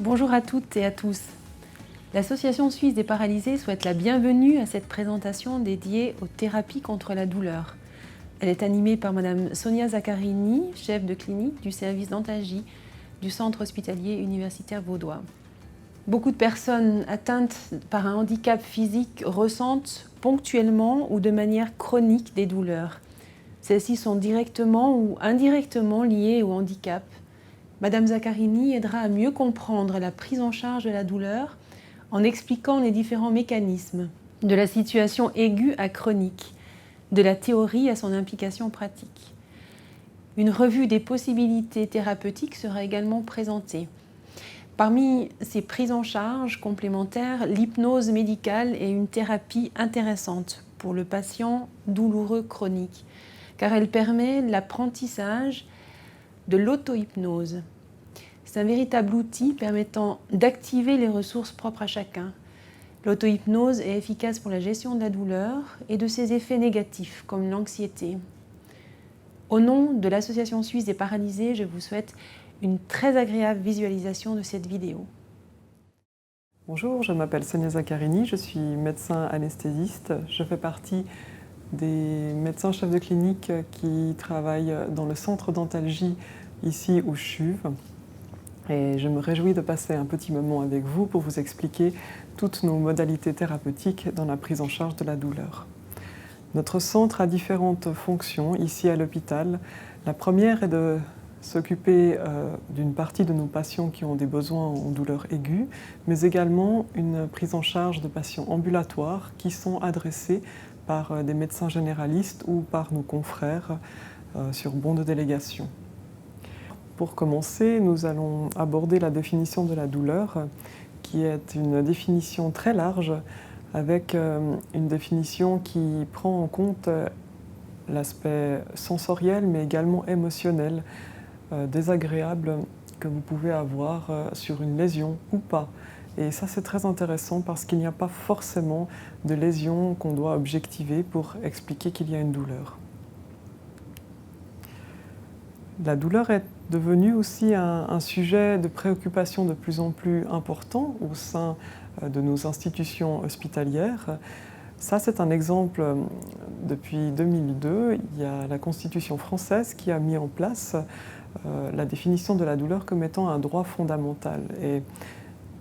Bonjour à toutes et à tous. L'Association suisse des paralysés souhaite la bienvenue à cette présentation dédiée aux thérapies contre la douleur. Elle est animée par Madame Sonia Zaccarini, chef de clinique du service d'antalgie du Centre hospitalier universitaire vaudois. Beaucoup de personnes atteintes par un handicap physique ressentent ponctuellement ou de manière chronique des douleurs. Celles-ci sont directement ou indirectement liées au handicap. Madame Zaccarini aidera à mieux comprendre la prise en charge de la douleur en expliquant les différents mécanismes, de la situation aiguë à chronique, de la théorie à son implication pratique. Une revue des possibilités thérapeutiques sera également présentée. Parmi ces prises en charge complémentaires, l'hypnose médicale est une thérapie intéressante pour le patient douloureux chronique, car elle permet l'apprentissage de l'auto-hypnose. C'est un véritable outil permettant d'activer les ressources propres à chacun. L'auto-hypnose est efficace pour la gestion de la douleur et de ses effets négatifs, comme l'anxiété. Au nom de l'Association suisse des paralysés, je vous souhaite une très agréable visualisation de cette vidéo. Bonjour, je m'appelle Sonia Zaccarini, je suis médecin anesthésiste. Je fais partie des médecins chefs de clinique qui travaillent dans le centre d'antalgie ici au CHUV. Et je me réjouis de passer un petit moment avec vous pour vous expliquer toutes nos modalités thérapeutiques dans la prise en charge de la douleur. Notre centre a différentes fonctions ici à l'hôpital. La première est de s'occuper d'une partie de nos patients qui ont des besoins en douleur aiguë, mais également une prise en charge de patients ambulatoires qui sont adressés par des médecins généralistes ou par nos confrères sur bon de délégation. Pour commencer, nous allons aborder la définition de la douleur, qui est une définition très large, avec une définition qui prend en compte l'aspect sensoriel, mais également émotionnel, désagréable que vous pouvez avoir sur une lésion ou pas. Et ça, c'est très intéressant parce qu'il n'y a pas forcément de lésion qu'on doit objectiver pour expliquer qu'il y a une douleur. La douleur est devenue aussi un sujet de préoccupation de plus en plus important au sein de nos institutions hospitalières. Ça, c'est un exemple. Depuis 2002, il y a la Constitution française qui a mis en place la définition de la douleur comme étant un droit fondamental. Et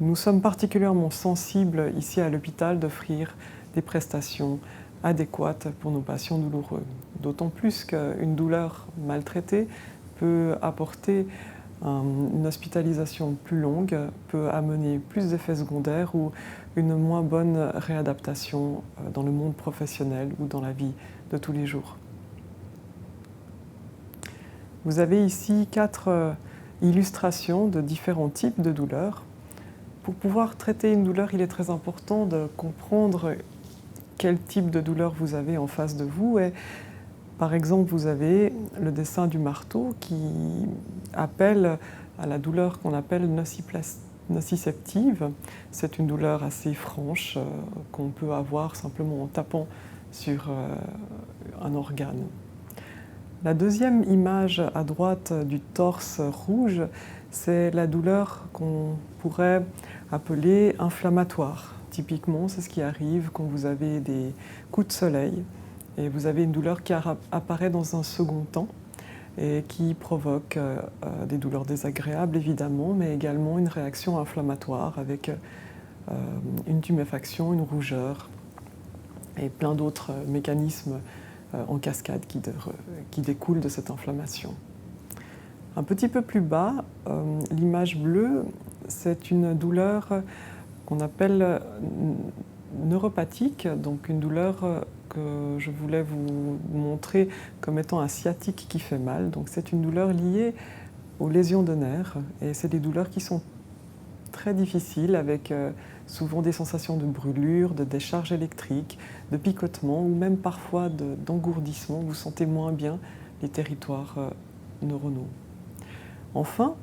nous sommes particulièrement sensibles ici à l'hôpital d'offrir des prestations adéquates pour nos patients douloureux. D'autant plus qu'une douleur maltraitée peut apporter une hospitalisation plus longue, peut amener plus d'effets secondaires ou une moins bonne réadaptation dans le monde professionnel ou dans la vie de tous les jours. Vous avez ici 4 illustrations de différents types de douleurs. Pour pouvoir traiter une douleur, il est très important de comprendre quel type de douleur vous avez en face de vous. Et, par exemple, vous avez le dessin du marteau qui appelle à la douleur qu'on appelle nociceptive. C'est une douleur assez franche qu'on peut avoir simplement en tapant sur un organe. La deuxième image à droite du torse rouge, c'est la douleur qu'on pourrait appeler inflammatoire. Typiquement, c'est ce qui arrive quand vous avez des coups de soleil et vous avez une douleur qui apparaît dans un second temps et qui provoque des douleurs désagréables évidemment, mais également une réaction inflammatoire avec une tuméfaction, une rougeur et plein d'autres mécanismes en cascade qui découlent de cette inflammation. Un petit peu plus bas, l'image bleue, c'est une douleur qu'on appelle neuropathique, donc une douleur que je voulais vous montrer comme étant un sciatique qui fait mal. Donc c'est une douleur liée aux lésions de nerfs et c'est des douleurs qui sont très difficiles avec souvent des sensations de brûlure, de décharge électrique, de picotement ou même parfois d'engourdissement. Vous sentez moins bien les territoires neuronaux. Enfin,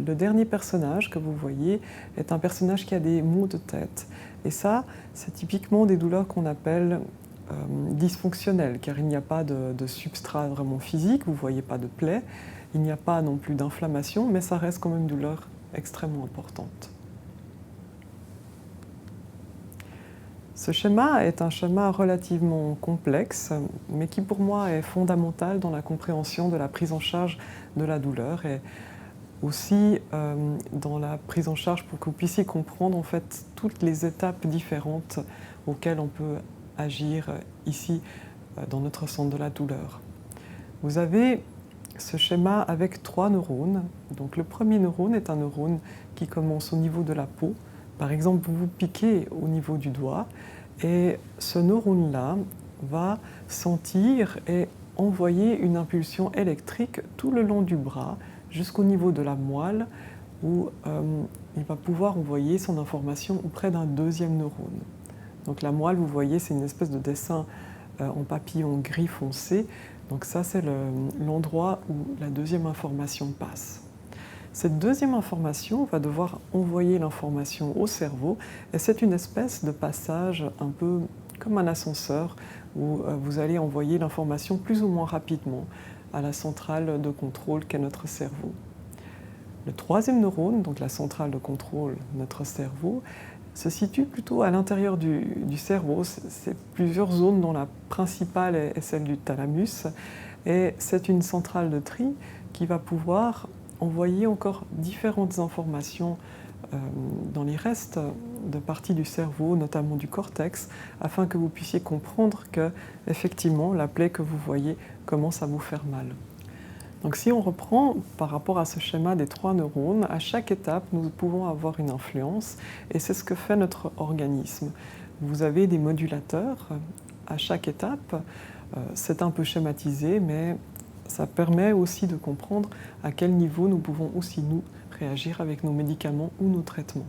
le dernier personnage que vous voyez est un personnage qui a des maux de tête. Et ça, c'est typiquement des douleurs qu'on appelle dysfonctionnelles, car il n'y a pas de substrat vraiment physique, vous ne voyez pas de plaie, il n'y a pas non plus d'inflammation, mais ça reste quand même une douleur extrêmement importante. Ce schéma est un schéma relativement complexe, mais qui pour moi est fondamental dans la compréhension de la prise en charge de la douleur et aussi dans la prise en charge pour que vous puissiez comprendre en fait toutes les étapes différentes auxquelles on peut agir ici dans notre centre de la douleur. Vous avez ce schéma avec 3 neurones. Donc le premier neurone est un neurone qui commence au niveau de la peau. Par exemple, vous vous piquez au niveau du doigt et ce neurone-là va sentir et envoyer une impulsion électrique tout le long du bras jusqu'au niveau de la moelle où il va pouvoir envoyer son information auprès d'un deuxième neurone. Donc la moelle, vous voyez, c'est une espèce de dessin en papillon gris foncé. Donc ça, c'est l'endroit où la deuxième information passe. Cette deuxième information va devoir envoyer l'information au cerveau et c'est une espèce de passage un peu comme un ascenseur où vous allez envoyer l'information plus ou moins rapidement à la centrale de contrôle qu'est notre cerveau. Le troisième neurone, donc la centrale de contrôle, notre cerveau, se situe plutôt à l'intérieur du cerveau. C'est plusieurs zones dont la principale est celle du thalamus et c'est une centrale de tri qui va pouvoir envoyer encore différentes informations dans les restes de parties du cerveau, notamment du cortex, afin que vous puissiez comprendre que, effectivement, la plaie que vous voyez commence à vous faire mal. Donc si on reprend par rapport à ce schéma des 3 neurones, à chaque étape, nous pouvons avoir une influence et c'est ce que fait notre organisme. Vous avez des modulateurs à chaque étape, c'est un peu schématisé, mais ça permet aussi de comprendre à quel niveau nous pouvons aussi nous réagir avec nos médicaments ou nos traitements.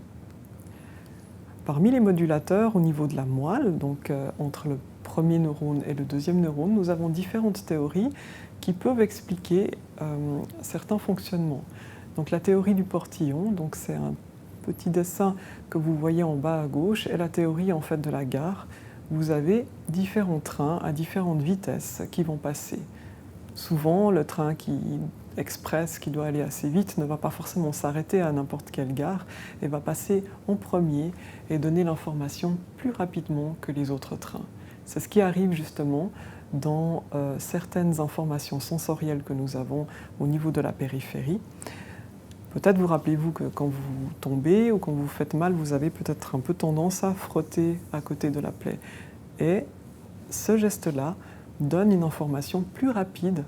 Parmi les modulateurs au niveau de la moelle, donc entre le premier neurone et le deuxième neurone, nous avons différentes théories qui peuvent expliquer certains fonctionnements. Donc la théorie du portillon, donc c'est un petit dessin que vous voyez en bas à gauche, est la théorie en fait de la gare. Vous avez différents trains à différentes vitesses qui vont passer. Souvent, le train express qui doit aller assez vite ne va pas forcément s'arrêter à n'importe quelle gare et va passer en premier et donner l'information plus rapidement que les autres trains. C'est ce qui arrive justement dans certaines informations sensorielles que nous avons au niveau de la périphérie. Peut-être vous rappelez-vous que quand vous tombez ou quand vous faites mal, vous avez peut-être un peu tendance à frotter à côté de la plaie. Et ce geste-là donne une information plus rapide,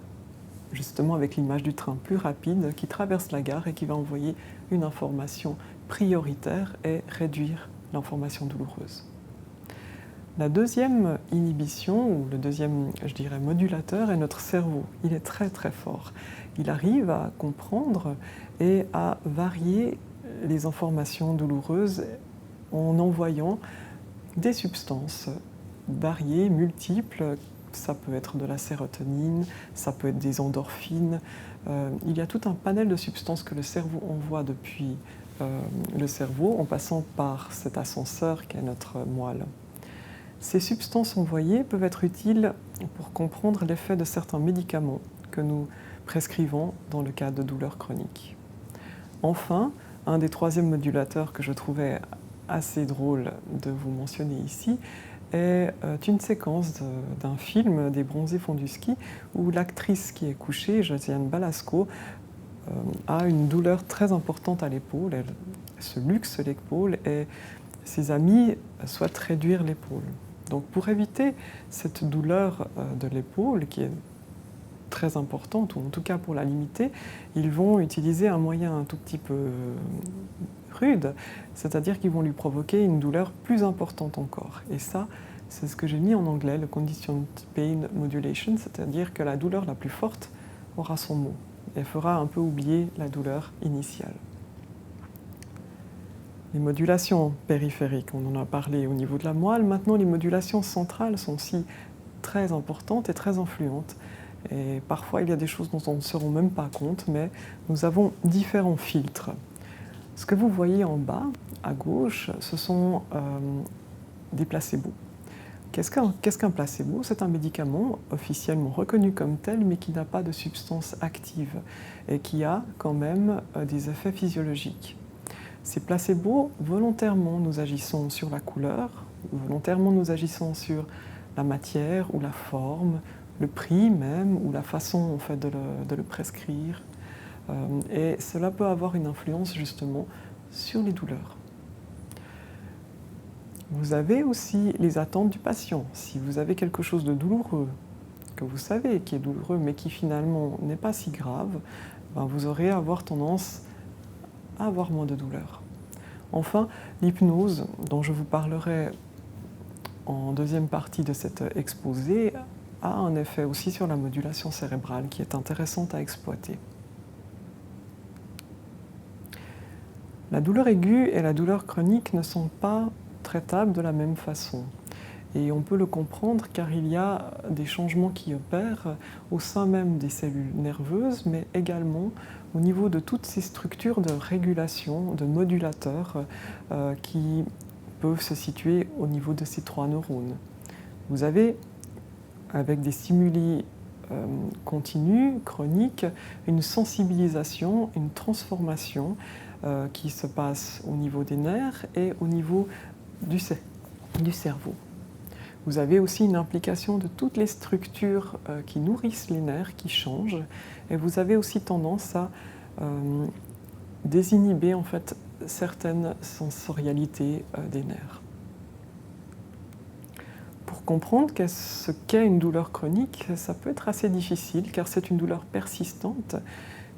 justement avec l'image du train plus rapide, qui traverse la gare et qui va envoyer une information prioritaire et réduire l'information douloureuse. La deuxième inhibition, ou le deuxième, je dirais, modulateur, est notre cerveau. Il est très très fort. Il arrive à comprendre et à varier les informations douloureuses en envoyant des substances variées, multiples. Ça peut être de la sérotonine, ça peut être des endorphines. Il y a tout un panel de substances que le cerveau envoie depuis le cerveau en passant par cet ascenseur qu'est notre moelle. Ces substances envoyées peuvent être utiles pour comprendre l'effet de certains médicaments que nous prescrivons dans le cas de douleurs chroniques. Enfin, un des troisièmes modulateurs que je trouvais assez drôle de vous mentionner ici est une séquence d'un film des Bronzés font du ski où l'actrice qui est couchée, Josiane Balasco, a une douleur très importante à l'épaule. Elle se luxe l'épaule et ses amis souhaitent réduire l'épaule. Donc pour éviter cette douleur de l'épaule qui est très importante, ou en tout cas pour la limiter, ils vont utiliser un moyen un tout petit peu rude, c'est-à-dire qu'ils vont lui provoquer une douleur plus importante encore. Et ça, c'est ce que j'ai mis en anglais, le Conditioned Pain Modulation, c'est-à-dire que la douleur la plus forte aura son mot et fera un peu oublier la douleur initiale. Les modulations périphériques, on en a parlé au niveau de la moelle. Maintenant, les modulations centrales sont aussi très importantes et très influentes. Et parfois, il y a des choses dont on ne se rend même pas compte, mais nous avons différents filtres. Ce que vous voyez en bas, à gauche, ce sont des placebos. Qu'est-ce qu'un placebo? C'est un médicament officiellement reconnu comme tel, mais qui n'a pas de substance active et qui a quand même des effets physiologiques. Ces placebos, volontairement, nous agissons sur la couleur volontairement nous agissons sur la matière ou la forme, le prix même, ou la façon en fait, de le prescrire. Et cela peut avoir une influence justement sur les douleurs. Vous avez aussi les attentes du patient. Si vous avez quelque chose de douloureux, que vous savez qui est douloureux, mais qui finalement n'est pas si grave, ben vous aurez tendance à avoir moins de douleur. Enfin, l'hypnose, dont je vous parlerai en deuxième partie de cet exposé, a un effet aussi sur la modulation cérébrale qui est intéressante à exploiter. La douleur aiguë et la douleur chronique ne sont pas traitables de la même façon. Et on peut le comprendre car il y a des changements qui opèrent au sein même des cellules nerveuses, mais également au niveau de toutes ces structures de régulation, de modulateurs qui peuvent se situer au niveau de ces 3 neurones. Vous avez, avec des stimuli continus, chroniques, une sensibilisation, une transformation qui se passe au niveau des nerfs et au niveau du cerveau. Vous avez aussi une implication de toutes les structures qui nourrissent les nerfs, qui changent, et vous avez aussi tendance à désinhiber en fait certaines sensorialités des nerfs. Pour comprendre ce qu'est une douleur chronique, ça peut être assez difficile car c'est une douleur persistante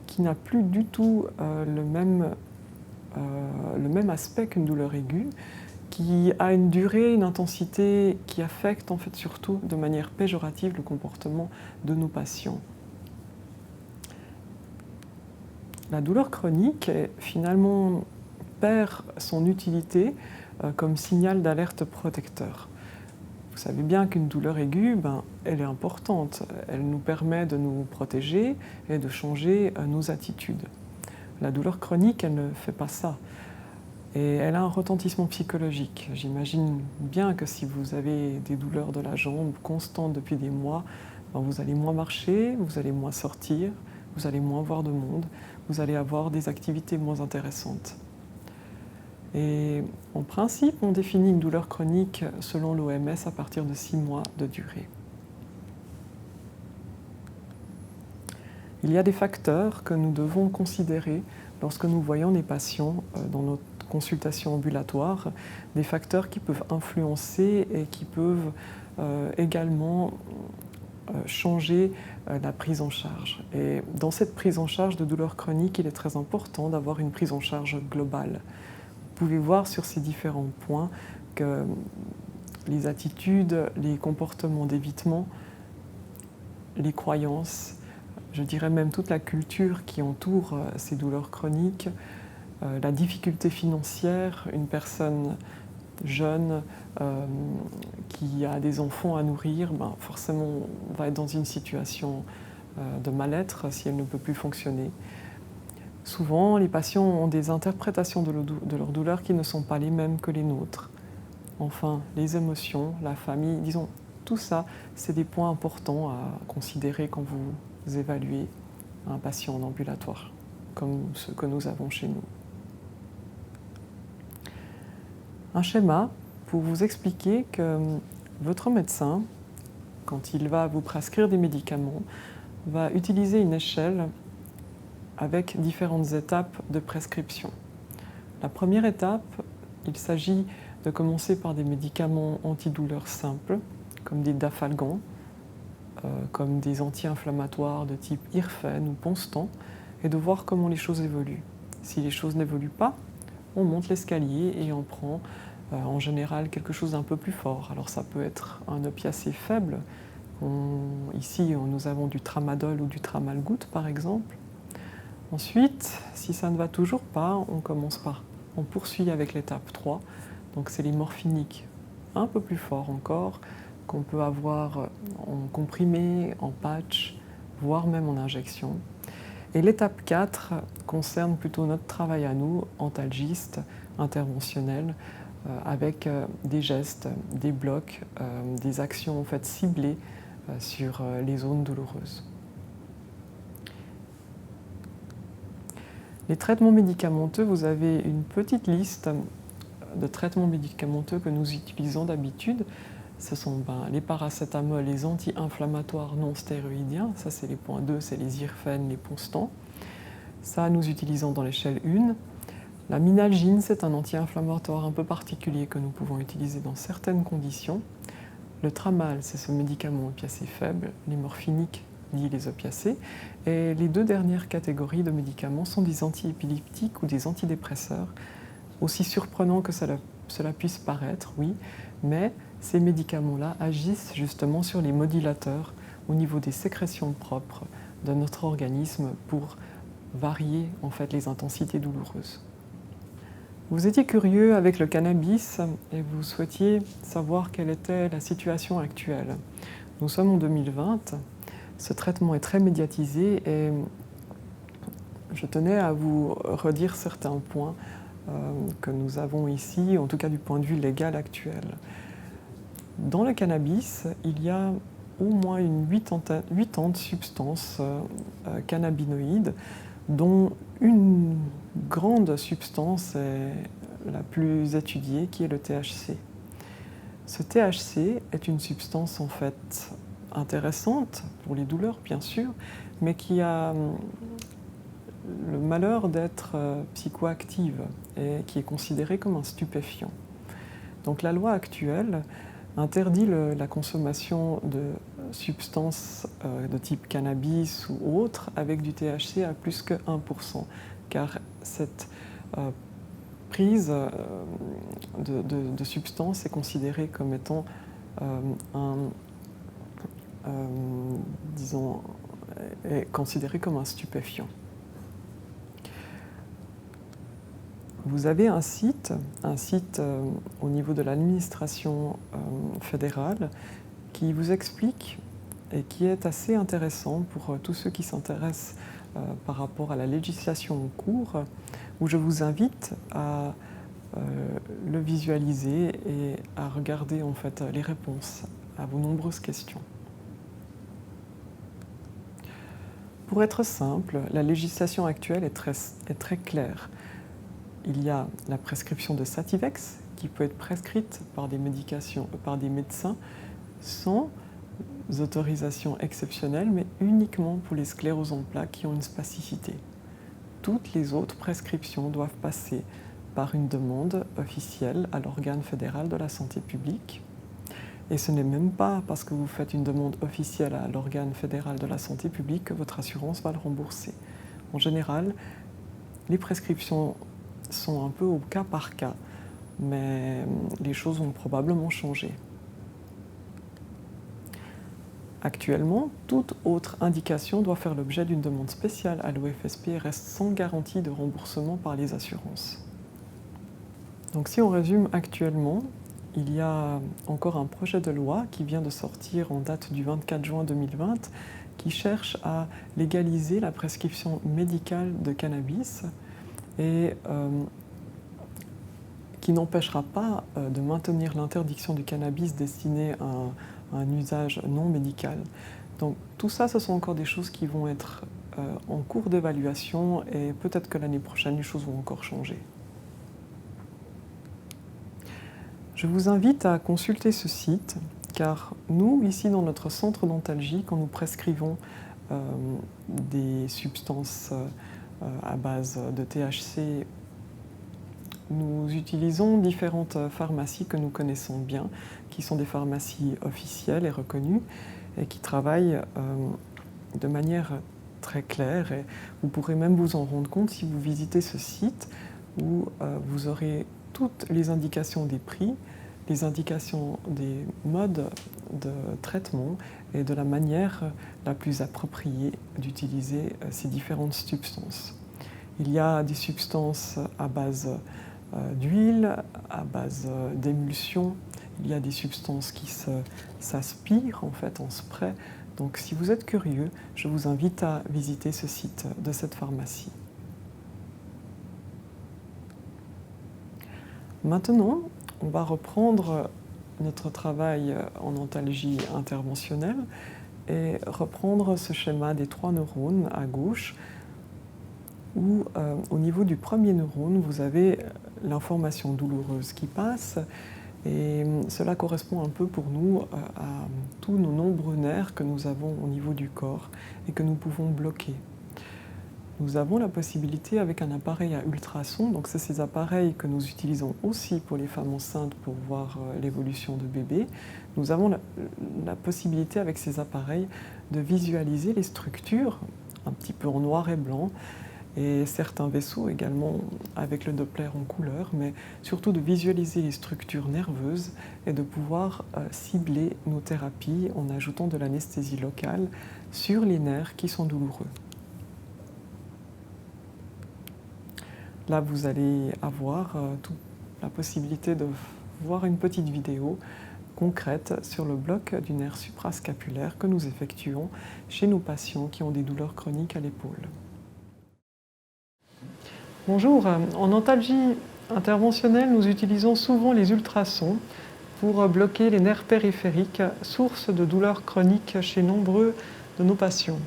qui n'a plus du tout le même aspect qu'une douleur aiguë, qui a une durée, une intensité qui affecte en fait surtout de manière péjorative le comportement de nos patients. La douleur chronique finalement perd son utilité comme signal d'alerte protecteur. Vous savez bien qu'une douleur aiguë, elle est importante. Elle nous permet de nous protéger et de changer nos attitudes. La douleur chronique, elle ne fait pas ça. Et elle a un retentissement psychologique. J'imagine bien que si vous avez des douleurs de la jambe constantes depuis des mois, vous allez moins marcher, vous allez moins sortir, vous allez moins voir de monde, vous allez avoir des activités moins intéressantes. Et en principe, on définit une douleur chronique selon l'OMS à partir de 6 mois de durée. Il y a des facteurs que nous devons considérer lorsque nous voyons les patients dans notre consultation ambulatoire, des facteurs qui peuvent influencer et qui peuvent également changer la prise en charge. Et dans cette prise en charge de douleurs chroniques, il est très important d'avoir une prise en charge globale. Vous pouvez voir sur ces différents points que les attitudes, les comportements d'évitement, les croyances, je dirais même toute la culture qui entoure ces douleurs chroniques, la difficulté financière, une personne jeune qui a des enfants à nourrir, forcément va être dans une situation de mal-être si elle ne peut plus fonctionner. Souvent, les patients ont des interprétations de leur douleur qui ne sont pas les mêmes que les nôtres. Enfin, les émotions, la famille, disons, tout ça, c'est des points importants à considérer quand vous évaluez un patient en ambulatoire, comme ce que nous avons chez nous. Un schéma pour vous expliquer que votre médecin, quand il va vous prescrire des médicaments, va utiliser une échelle avec différentes étapes de prescription. La première étape, il s'agit de commencer par des médicaments antidouleurs simples, comme des dafalgans, comme des anti-inflammatoires de type Irfen ou Ponstan, et de voir comment les choses évoluent. Si les choses n'évoluent pas, on monte l'escalier et on prend en général quelque chose d'un peu plus fort. Alors ça peut être un opiacé faible. Ici, nous avons du tramadol ou du tramalgout par exemple. Ensuite, si ça ne va toujours pas, on poursuit avec l'étape 3. Donc c'est les morphiniques un peu plus forts encore, qu'on peut avoir en comprimé, en patch, voire même en injection. Et l'étape 4 concerne plutôt notre travail à nous, antalgiste, interventionnel, avec des gestes, des blocs, des actions en fait ciblées sur les zones douloureuses. Les traitements médicamenteux, vous avez une petite liste de traitements médicamenteux que nous utilisons d'habitude, ce sont les paracétamol, les anti-inflammatoires non stéroïdiens, ça c'est les points 2, c'est les Irfen, les Ponstan. Ça, nous utilisons dans l'échelle 1. La minalgine, c'est un anti-inflammatoire un peu particulier que nous pouvons utiliser dans certaines conditions. Le tramal, c'est ce médicament opiacé faible, les morphiniques, dit les opiacés. Et les deux dernières catégories de médicaments sont des antiépileptiques ou des antidépresseurs. Aussi surprenant que cela puisse paraître, oui, mais ces médicaments-là agissent justement sur les modulateurs au niveau des sécrétions propres de notre organisme pour varier en fait les intensités douloureuses. Vous étiez curieux avec le cannabis et vous souhaitiez savoir quelle était la situation actuelle. Nous sommes en 2020, ce traitement est très médiatisé et je tenais à vous redire certains points que nous avons ici, en tout cas du point de vue légal actuel. Dans le cannabis, il y a au moins une huitaine de substances cannabinoïdes, dont une grande substance est la plus étudiée, qui est le THC. Ce THC est une substance en fait intéressante pour les douleurs, bien sûr, mais qui a le malheur d'être psychoactive et qui est considérée comme un stupéfiant. Donc la loi actuelle interdit la consommation de substances de type cannabis ou autres avec du THC à plus que 1%, car cette prise de substances est considérée comme étant est considérée comme un stupéfiant. Vous avez un site au niveau de l'administration fédérale qui vous explique et qui est assez intéressant pour tous ceux qui s'intéressent par rapport à la législation en cours, où je vous invite à le visualiser et à regarder en fait les réponses à vos nombreuses questions. Pour être simple, la législation actuelle est très claire. Il y a la prescription de Sativex qui peut être prescrite par des médecins sans autorisation exceptionnelle, mais uniquement pour les scléroses en plaques qui ont une spasticité. Toutes les autres prescriptions doivent passer par une demande officielle à l'organe fédéral de la santé publique. Et ce n'est même pas parce que vous faites une demande officielle à l'organe fédéral de la santé publique que votre assurance va le rembourser. En général, les prescriptions sont un peu au cas par cas, mais les choses vont probablement changer. Actuellement, toute autre indication doit faire l'objet d'une demande spéciale à l'OFSP et reste sans garantie de remboursement par les assurances. Donc si on résume actuellement, il y a encore un projet de loi qui vient de sortir en date du 24 juin 2020 qui cherche à légaliser la prescription médicale de cannabis et qui n'empêchera pas de maintenir l'interdiction du cannabis destiné à un usage non médical. Donc tout ça, ce sont encore des choses qui vont être en cours d'évaluation et peut-être que l'année prochaine, les choses vont encore changer. Je vous invite à consulter ce site, car nous, ici dans notre centre d'oncologie, quand nous prescrivons des substances à base de THC, nous utilisons différentes pharmacies que nous connaissons bien, qui sont des pharmacies officielles et reconnues, et qui travaillent de manière très claire. Et vous pourrez même vous en rendre compte si vous visitez ce site, où vous aurez toutes les indications des prix, les indications des modes de traitement et de la manière la plus appropriée d'utiliser ces différentes substances. Il y a des substances à base d'huile, à base d'émulsion, il y a des substances qui s'aspirent en fait en spray. Donc si vous êtes curieux, je vous invite à visiter ce site de cette pharmacie. Maintenant, on va reprendre notre travail en oncologie interventionnelle et reprendre ce schéma des 3 neurones à gauche où au niveau du premier neurone, vous avez l'information douloureuse qui passe, et cela correspond un peu pour nous à tous nos nombreux nerfs que nous avons au niveau du corps et que nous pouvons bloquer. Nous avons la possibilité avec un appareil à ultrasons, donc c'est ces appareils que nous utilisons aussi pour les femmes enceintes pour voir l'évolution de bébé. Nous avons la possibilité avec ces appareils de visualiser les structures, un petit peu en noir et blanc, et certains vaisseaux également avec le Doppler en couleur, mais surtout de visualiser les structures nerveuses et de pouvoir cibler nos thérapies en ajoutant de l'anesthésie locale sur les nerfs qui sont douloureux. Là, vous allez avoir la possibilité de voir une petite vidéo concrète sur le bloc du nerf suprascapulaire que nous effectuons chez nos patients qui ont des douleurs chroniques à l'épaule. Bonjour, en antalgie interventionnelle, nous utilisons souvent les ultrasons pour bloquer les nerfs périphériques, source de douleurs chroniques chez nombreux de nos patients.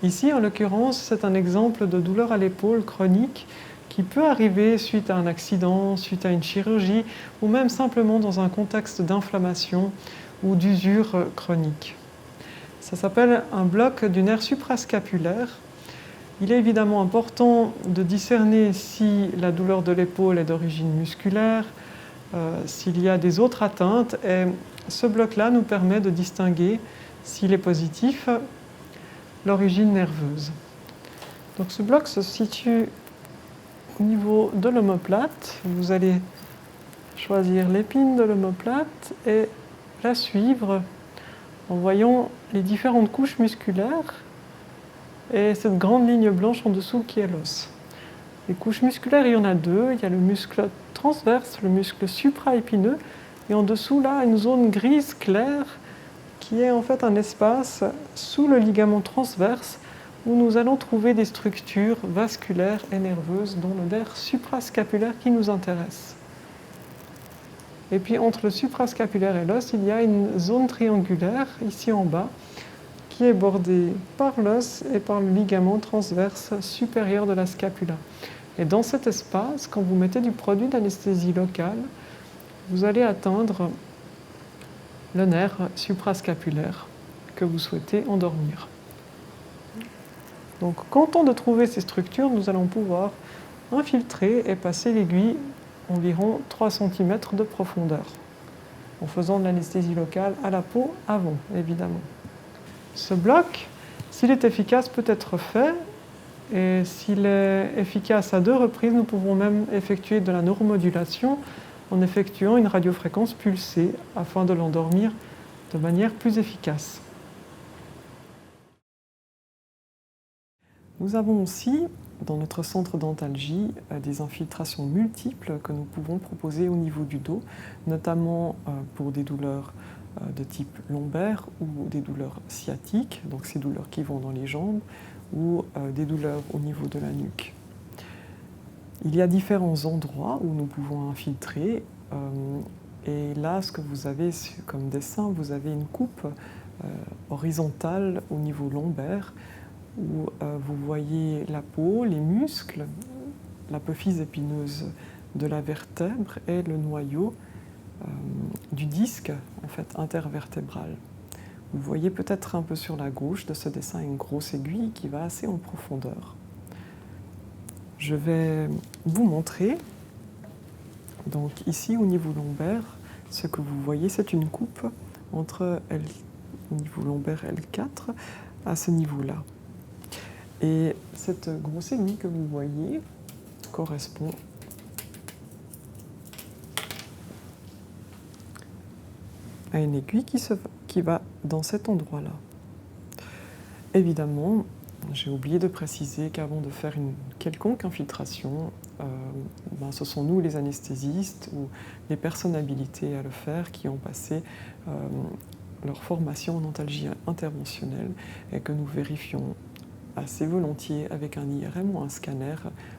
Ici, en l'occurrence, c'est un exemple de douleur à l'épaule chronique qui peut arriver suite à un accident, suite à une chirurgie ou même simplement dans un contexte d'inflammation ou d'usure chronique. Ça s'appelle un bloc du nerf suprascapulaire. Il est évidemment important de discerner si la douleur de l'épaule est d'origine musculaire, s'il y a des autres atteintes, et ce bloc-là nous permet de distinguer, s'il est positif, l'origine nerveuse. Donc ce bloc se situe au niveau de l'omoplate. Vous allez choisir l'épine de l'omoplate et la suivre en voyant les différentes couches musculaires et cette grande ligne blanche en dessous qui est l'os. Les couches musculaires, il y en a deux. Il y a le muscle transverse, le muscle supraépineux, et en dessous, là, une zone grise claire qui est en fait un espace sous le ligament transverse où nous allons trouver des structures vasculaires et nerveuses, dont le nerf suprascapulaire qui nous intéresse. Et puis entre le suprascapulaire et l'os, il y a une zone triangulaire, ici en bas, qui est bordée par l'os et par le ligament transverse supérieur de la scapula. Et dans cet espace, quand vous mettez du produit d'anesthésie locale, vous allez atteindre le nerf suprascapulaire que vous souhaitez endormir. Donc, content de trouver ces structures, nous allons pouvoir infiltrer et passer l'aiguille environ 3 cm de profondeur, en faisant de l'anesthésie locale à la peau avant, évidemment. Ce bloc, s'il est efficace, peut être fait, et s'il est efficace à 2 reprises, nous pouvons même effectuer de la neuromodulation en effectuant une radiofréquence pulsée afin de l'endormir de manière plus efficace. Nous avons aussi, dans notre centre d'antalgie, des infiltrations multiples que nous pouvons proposer au niveau du dos, notamment pour des douleurs de type lombaire ou des douleurs sciatiques, donc ces douleurs qui vont dans les jambes, ou des douleurs au niveau de la nuque. Il y a différents endroits où nous pouvons infiltrer, et là, ce que vous avez comme dessin, vous avez une coupe horizontale au niveau lombaire, où vous voyez la peau, les muscles, l'apophyse épineuse de la vertèbre et le noyau du disque en fait, intervertébral. Vous voyez peut-être un peu sur la gauche de ce dessin une grosse aiguille qui va assez en profondeur. Je vais vous montrer, donc ici au niveau lombaire, ce que vous voyez, c'est une coupe entre au niveau lombaire L4 à ce niveau-là. Et cette grosse aiguille que vous voyez correspond à une aiguille qui va dans cet endroit-là. Évidemment, j'ai oublié de préciser qu'avant de faire une quelconque infiltration, ce sont nous les anesthésistes ou les personnes habilitées à le faire qui ont passé leur formation en antalgie interventionnelle et que nous vérifions assez volontiers avec un IRM ou un scanner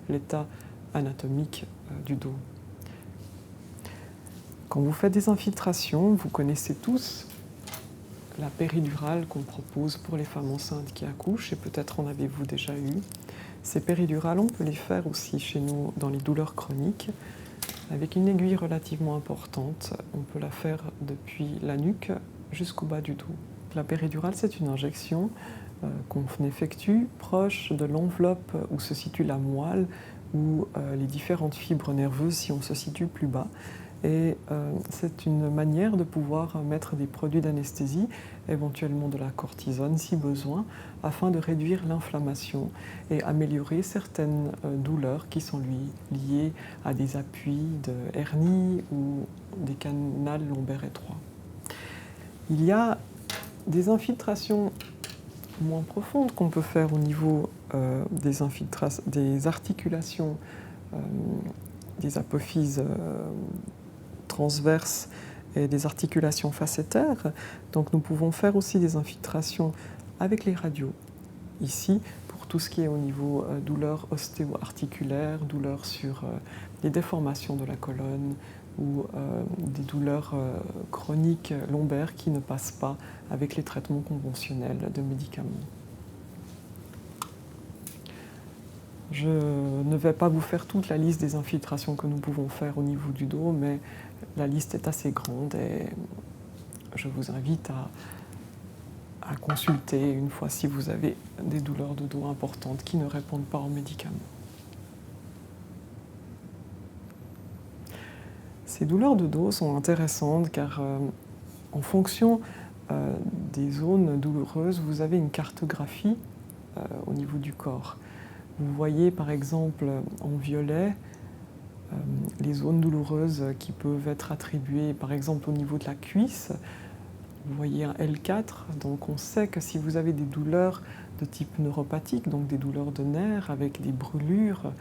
l'état anatomique du dos. Quand vous faites des infiltrations, vous connaissez tous la péridurale qu'on propose pour les femmes enceintes qui accouchent, et peut-être en avez-vous déjà eu. Ces péridurales, on peut les faire aussi chez nous dans les douleurs chroniques, avec une aiguille relativement importante. On peut la faire depuis la nuque jusqu'au bas du dos. La péridurale, c'est une injection qu'on effectue proche de l'enveloppe où se situe la moelle ou les différentes fibres nerveuses si on se situe plus bas. Et c'est une manière de pouvoir mettre des produits d'anesthésie, éventuellement de la cortisone si besoin, afin de réduire l'inflammation et améliorer certaines douleurs qui sont liées à des appuis de hernie ou des canaux lombaires étroits. Il y a des infiltrations moins profondes qu'on peut faire au niveau des articulations, des apophyses transverses et des articulations facétaires. Donc nous pouvons faire aussi des infiltrations avec les radios. Ici, pour tout ce qui est au niveau douleurs ostéo-articulaires, douleurs sur les déformations de la colonne ou des douleurs chroniques lombaires qui ne passent pas avec les traitements conventionnels de médicaments. Je ne vais pas vous faire toute la liste des infiltrations que nous pouvons faire au niveau du dos, mais la liste est assez grande et je vous invite à consulter une fois si vous avez des douleurs de dos importantes qui ne répondent pas aux médicaments. Ces douleurs de dos sont intéressantes car en fonction des zones douloureuses, vous avez une cartographie au niveau du corps. Vous voyez par exemple en violet les zones douloureuses qui peuvent être attribuées par exemple au niveau de la cuisse. Vous voyez un L4, donc on sait que si vous avez des douleurs de type neuropathique, donc des douleurs de nerfs avec des brûlures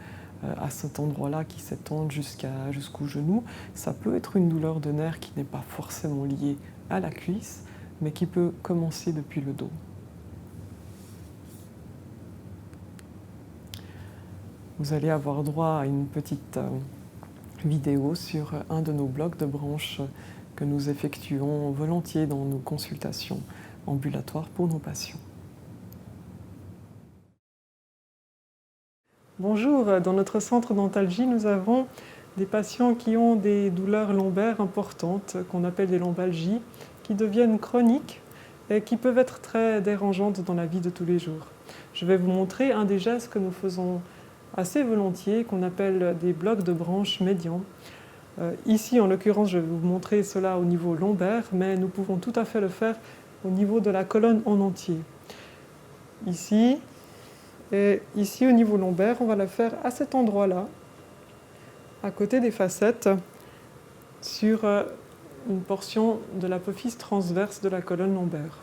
à cet endroit-là qui s'étendent jusqu'au genou, ça peut être une douleur de nerfs qui n'est pas forcément liée à la cuisse, mais qui peut commencer depuis le dos. Vous allez avoir droit à une petite vidéo sur un de nos blocs de branches que nous effectuons volontiers dans nos consultations ambulatoires pour nos patients. Bonjour, dans notre centre d'antalgie, nous avons des patients qui ont des douleurs lombaires importantes, qu'on appelle des lombalgies, qui deviennent chroniques et qui peuvent être très dérangeantes dans la vie de tous les jours. Je vais vous montrer un des gestes que nous faisons assez volontiers, qu'on appelle des blocs de branches médians. Ici, en l'occurrence, je vais vous montrer cela au niveau lombaire, mais nous pouvons tout à fait le faire au niveau de la colonne en entier. Ici, et ici au niveau lombaire, on va la faire à cet endroit-là, à côté des facettes, sur une portion de l'apophyse transverse de la colonne lombaire.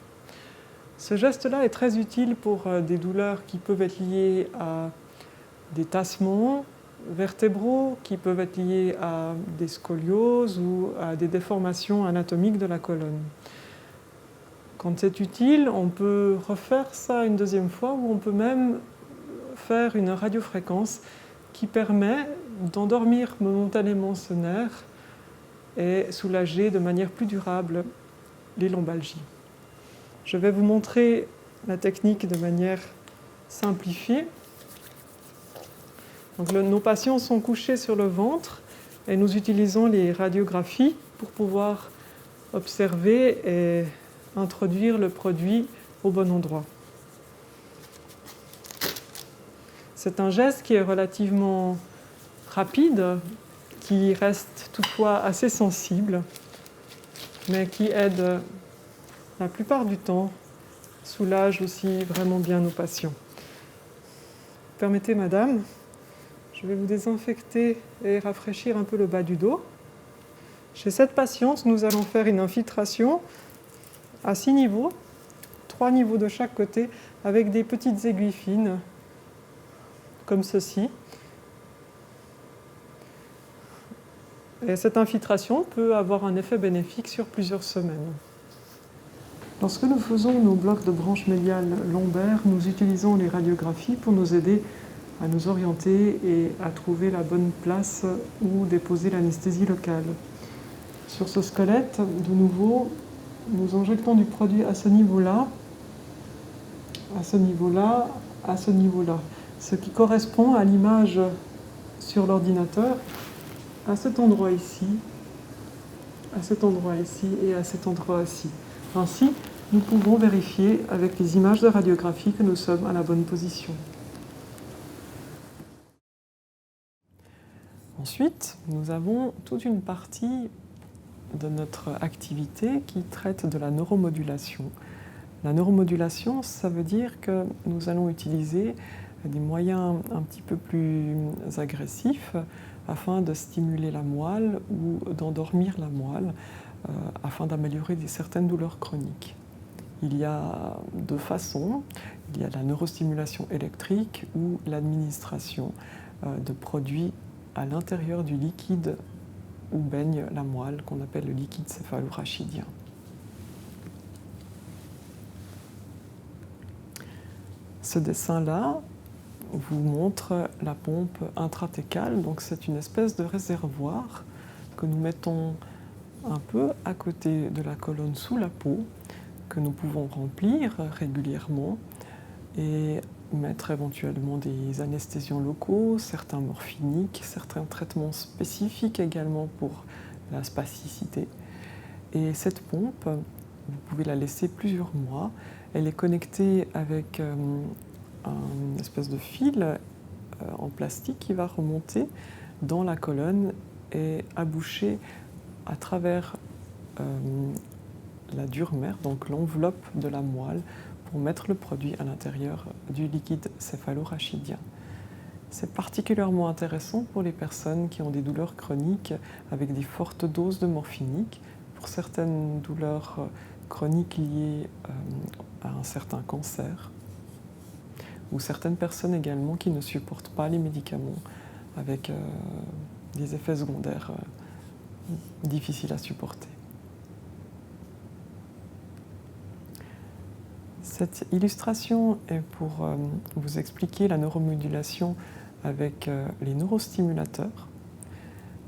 Ce geste-là est très utile pour des douleurs qui peuvent être liées à des tassements vertébraux, qui peuvent être liés à des scolioses ou à des déformations anatomiques de la colonne. Quand c'est utile, on peut refaire ça une deuxième fois ou on peut même faire une radiofréquence qui permet d'endormir momentanément ce nerf et soulager de manière plus durable les lombalgies. Je vais vous montrer la technique de manière simplifiée. Donc, nos patients sont couchés sur le ventre et nous utilisons les radiographies pour pouvoir observer et introduire le produit au bon endroit. C'est un geste qui est relativement rapide, qui reste toutefois assez sensible, mais qui aide la plupart du temps, soulage aussi vraiment bien nos patients. Permettez, madame, je vais vous désinfecter et rafraîchir un peu le bas du dos. Chez cette patiente, nous allons faire une infiltration à 6 niveaux, 3 niveaux de chaque côté, avec des petites aiguilles fines, comme ceci. Et cette infiltration peut avoir un effet bénéfique sur plusieurs semaines. Lorsque nous faisons nos blocs de branches médiales lombaires, nous utilisons les radiographies pour nous aider à nous orienter et à trouver la bonne place où déposer l'anesthésie locale. Sur ce squelette, de nouveau, nous injectons du produit à ce niveau-là, à ce niveau-là, à ce niveau-là, ce qui correspond à l'image sur l'ordinateur, à cet endroit ici, à cet endroit ici et à cet endroit-ci. Ainsi, nous pouvons vérifier avec les images de radiographie que nous sommes à la bonne position. Ensuite, nous avons toute une partie de notre activité qui traite de la neuromodulation. La neuromodulation, ça veut dire que nous allons utiliser des moyens un petit peu plus agressifs afin de stimuler la moelle ou d'endormir la moelle afin d'améliorer certaines douleurs chroniques. Il y a deux façons. Il y a la neurostimulation électrique ou l'administration de produits à l'intérieur du liquide où baigne la moelle, qu'on appelle le liquide céphalorachidien. Ce dessin-là vous montre la pompe intratécale. Donc c'est une espèce de réservoir que nous mettons un peu à côté de la colonne sous la peau, que nous pouvons remplir régulièrement et mettre éventuellement des anesthésiants locaux, certains morphiniques, certains traitements spécifiques également pour la spasticité. Et cette pompe, vous pouvez la laisser plusieurs mois. Elle est connectée avec une espèce de fil en plastique qui va remonter dans la colonne et aboucher à travers la dure-mère, donc l'enveloppe de la moelle, pour mettre le produit à l'intérieur du liquide céphalorachidien. C'est particulièrement intéressant pour les personnes qui ont des douleurs chroniques avec des fortes doses de morphinique, pour certaines douleurs chroniques liées à un certain cancer, ou certaines personnes également qui ne supportent pas les médicaments avec des effets secondaires difficiles à supporter. Cette illustration est pour vous expliquer la neuromodulation avec les neurostimulateurs.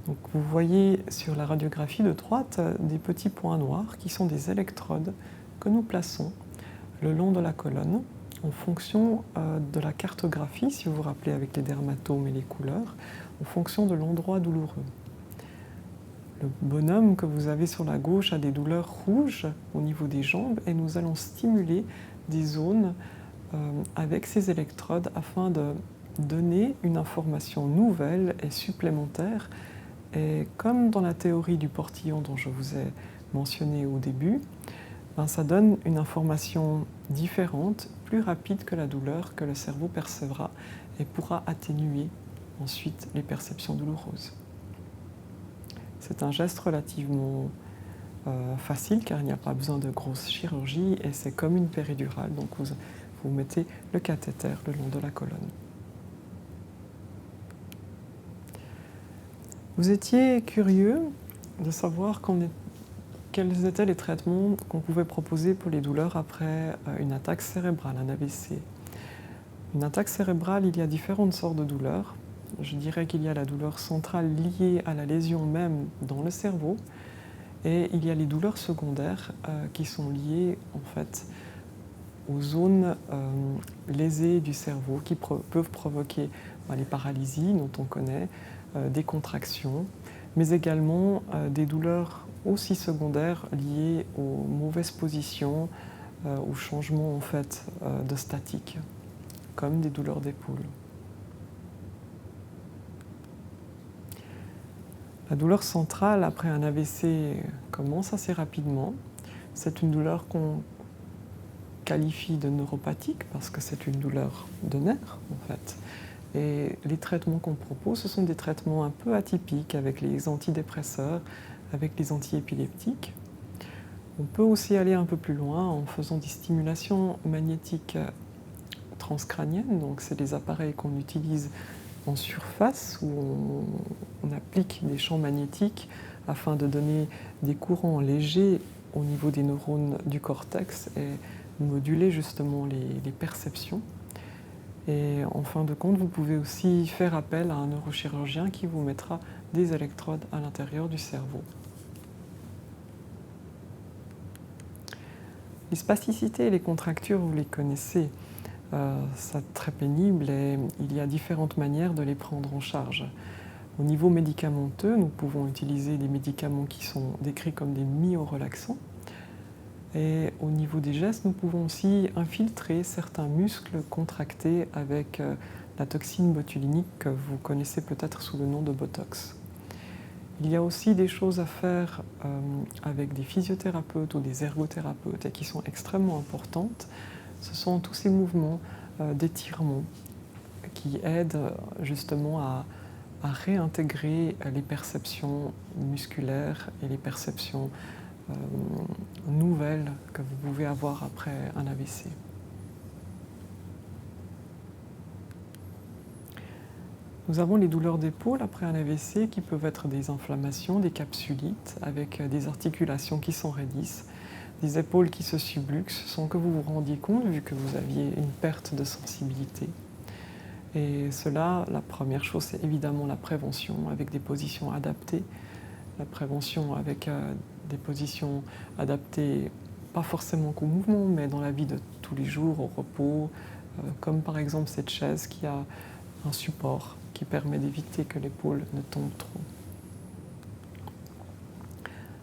Donc vous voyez sur la radiographie de droite des petits points noirs qui sont des électrodes que nous plaçons le long de la colonne en fonction de la cartographie, si vous vous rappelez avec les dermatomes et les couleurs, en fonction de l'endroit douloureux. Le bonhomme que vous avez sur la gauche a des douleurs rouges au niveau des jambes et nous allons stimuler des zones avec ces électrodes afin de donner une information nouvelle et supplémentaire. Et comme dans la théorie du portillon dont je vous ai mentionné au début, ça donne une information différente, plus rapide que la douleur que le cerveau percevra et pourra atténuer ensuite les perceptions douloureuses. C'est un geste relativement facile car il n'y a pas besoin de grosse chirurgie et c'est comme une péridurale, donc vous mettez le cathéter le long de la colonne. Vous étiez curieux de savoir quels étaient les traitements qu'on pouvait proposer pour les douleurs après une attaque cérébrale, un AVC. Une attaque cérébrale, il y a différentes sortes de douleurs. Je dirais qu'il y a la douleur centrale liée à la lésion même dans le cerveau et il y a les douleurs secondaires qui sont liées en fait aux zones lésées du cerveau qui peuvent provoquer les paralysies dont on connaît, des contractions, mais également des douleurs aussi secondaires liées aux mauvaises positions, au changement en fait de statique, comme des douleurs d'épaule. La douleur centrale après un AVC commence assez rapidement. C'est une douleur qu'on qualifie de neuropathique parce que c'est une douleur de nerfs en fait. Et les traitements qu'on propose, ce sont des traitements un peu atypiques avec les antidépresseurs, avec les antiépileptiques. On peut aussi aller un peu plus loin en faisant des stimulations magnétiques transcrâniennes. Donc c'est des appareils qu'on utilise en surface où on applique des champs magnétiques afin de donner des courants légers au niveau des neurones du cortex et moduler justement les perceptions. Et en fin de compte, vous pouvez aussi faire appel à un neurochirurgien qui vous mettra des électrodes à l'intérieur du cerveau. Les spasticités et les contractures, vous les connaissez. C'est très pénible et il y a différentes manières de les prendre en charge. Au niveau médicamenteux, nous pouvons utiliser des médicaments qui sont décrits comme des myorelaxants. Et au niveau des gestes, nous pouvons aussi infiltrer certains muscles contractés avec la toxine botulinique que vous connaissez peut-être sous le nom de Botox. Il y a aussi des choses à faire avec des physiothérapeutes ou des ergothérapeutes et qui sont extrêmement importantes. Ce sont tous ces mouvements d'étirement qui aident justement à réintégrer les perceptions musculaires et les perceptions nouvelles que vous pouvez avoir après un AVC. Nous avons les douleurs d'épaule après un AVC qui peuvent être des inflammations, des capsulites avec des articulations qui s'enraidissent, des épaules qui se subluxent sans que vous vous rendiez compte vu que vous aviez une perte de sensibilité. Et cela, la première chose, c'est évidemment la prévention avec des positions adaptées. La prévention avec des positions adaptées, pas forcément qu'au mouvement, mais dans la vie de tous les jours, au repos, comme par exemple cette chaise qui a un support qui permet d'éviter que l'épaule ne tombe trop.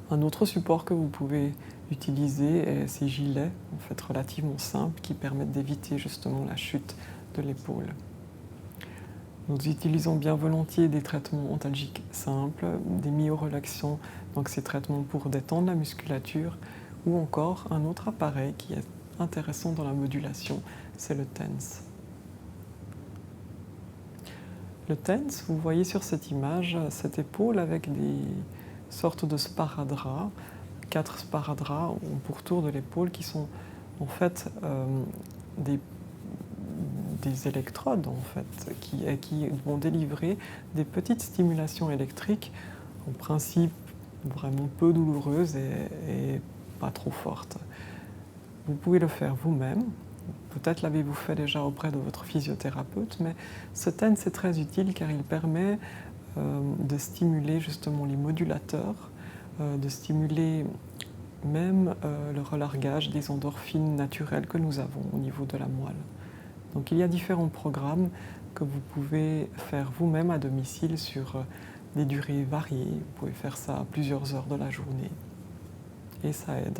Un autre support que vous pouvez utiliser est ces gilets, en fait relativement simples, qui permettent d'éviter justement la chute de l'épaule. Nous utilisons bien volontiers des traitements antalgiques simples, des myorelaxants, donc ces traitements pour détendre la musculature, ou encore un autre appareil qui est intéressant dans la modulation, c'est le TENS. Le TENS, vous voyez sur cette image, cette épaule avec des sortes de sparadraps, 4 sparadraps au pourtour de l'épaule qui sont en fait des électrodes en fait, qui vont délivrer des petites stimulations électriques, en principe vraiment peu douloureuses et pas trop fortes. Vous pouvez le faire vous-même. Peut-être l'avez-vous fait déjà auprès de votre physiothérapeute, mais ce TENS est très utile car il permet de stimuler justement les modulateurs, de stimuler même le relargage des endorphines naturelles que nous avons au niveau de la moelle. Donc il y a différents programmes que vous pouvez faire vous-même à domicile sur des durées variées. Vous pouvez faire ça à plusieurs heures de la journée et ça aide.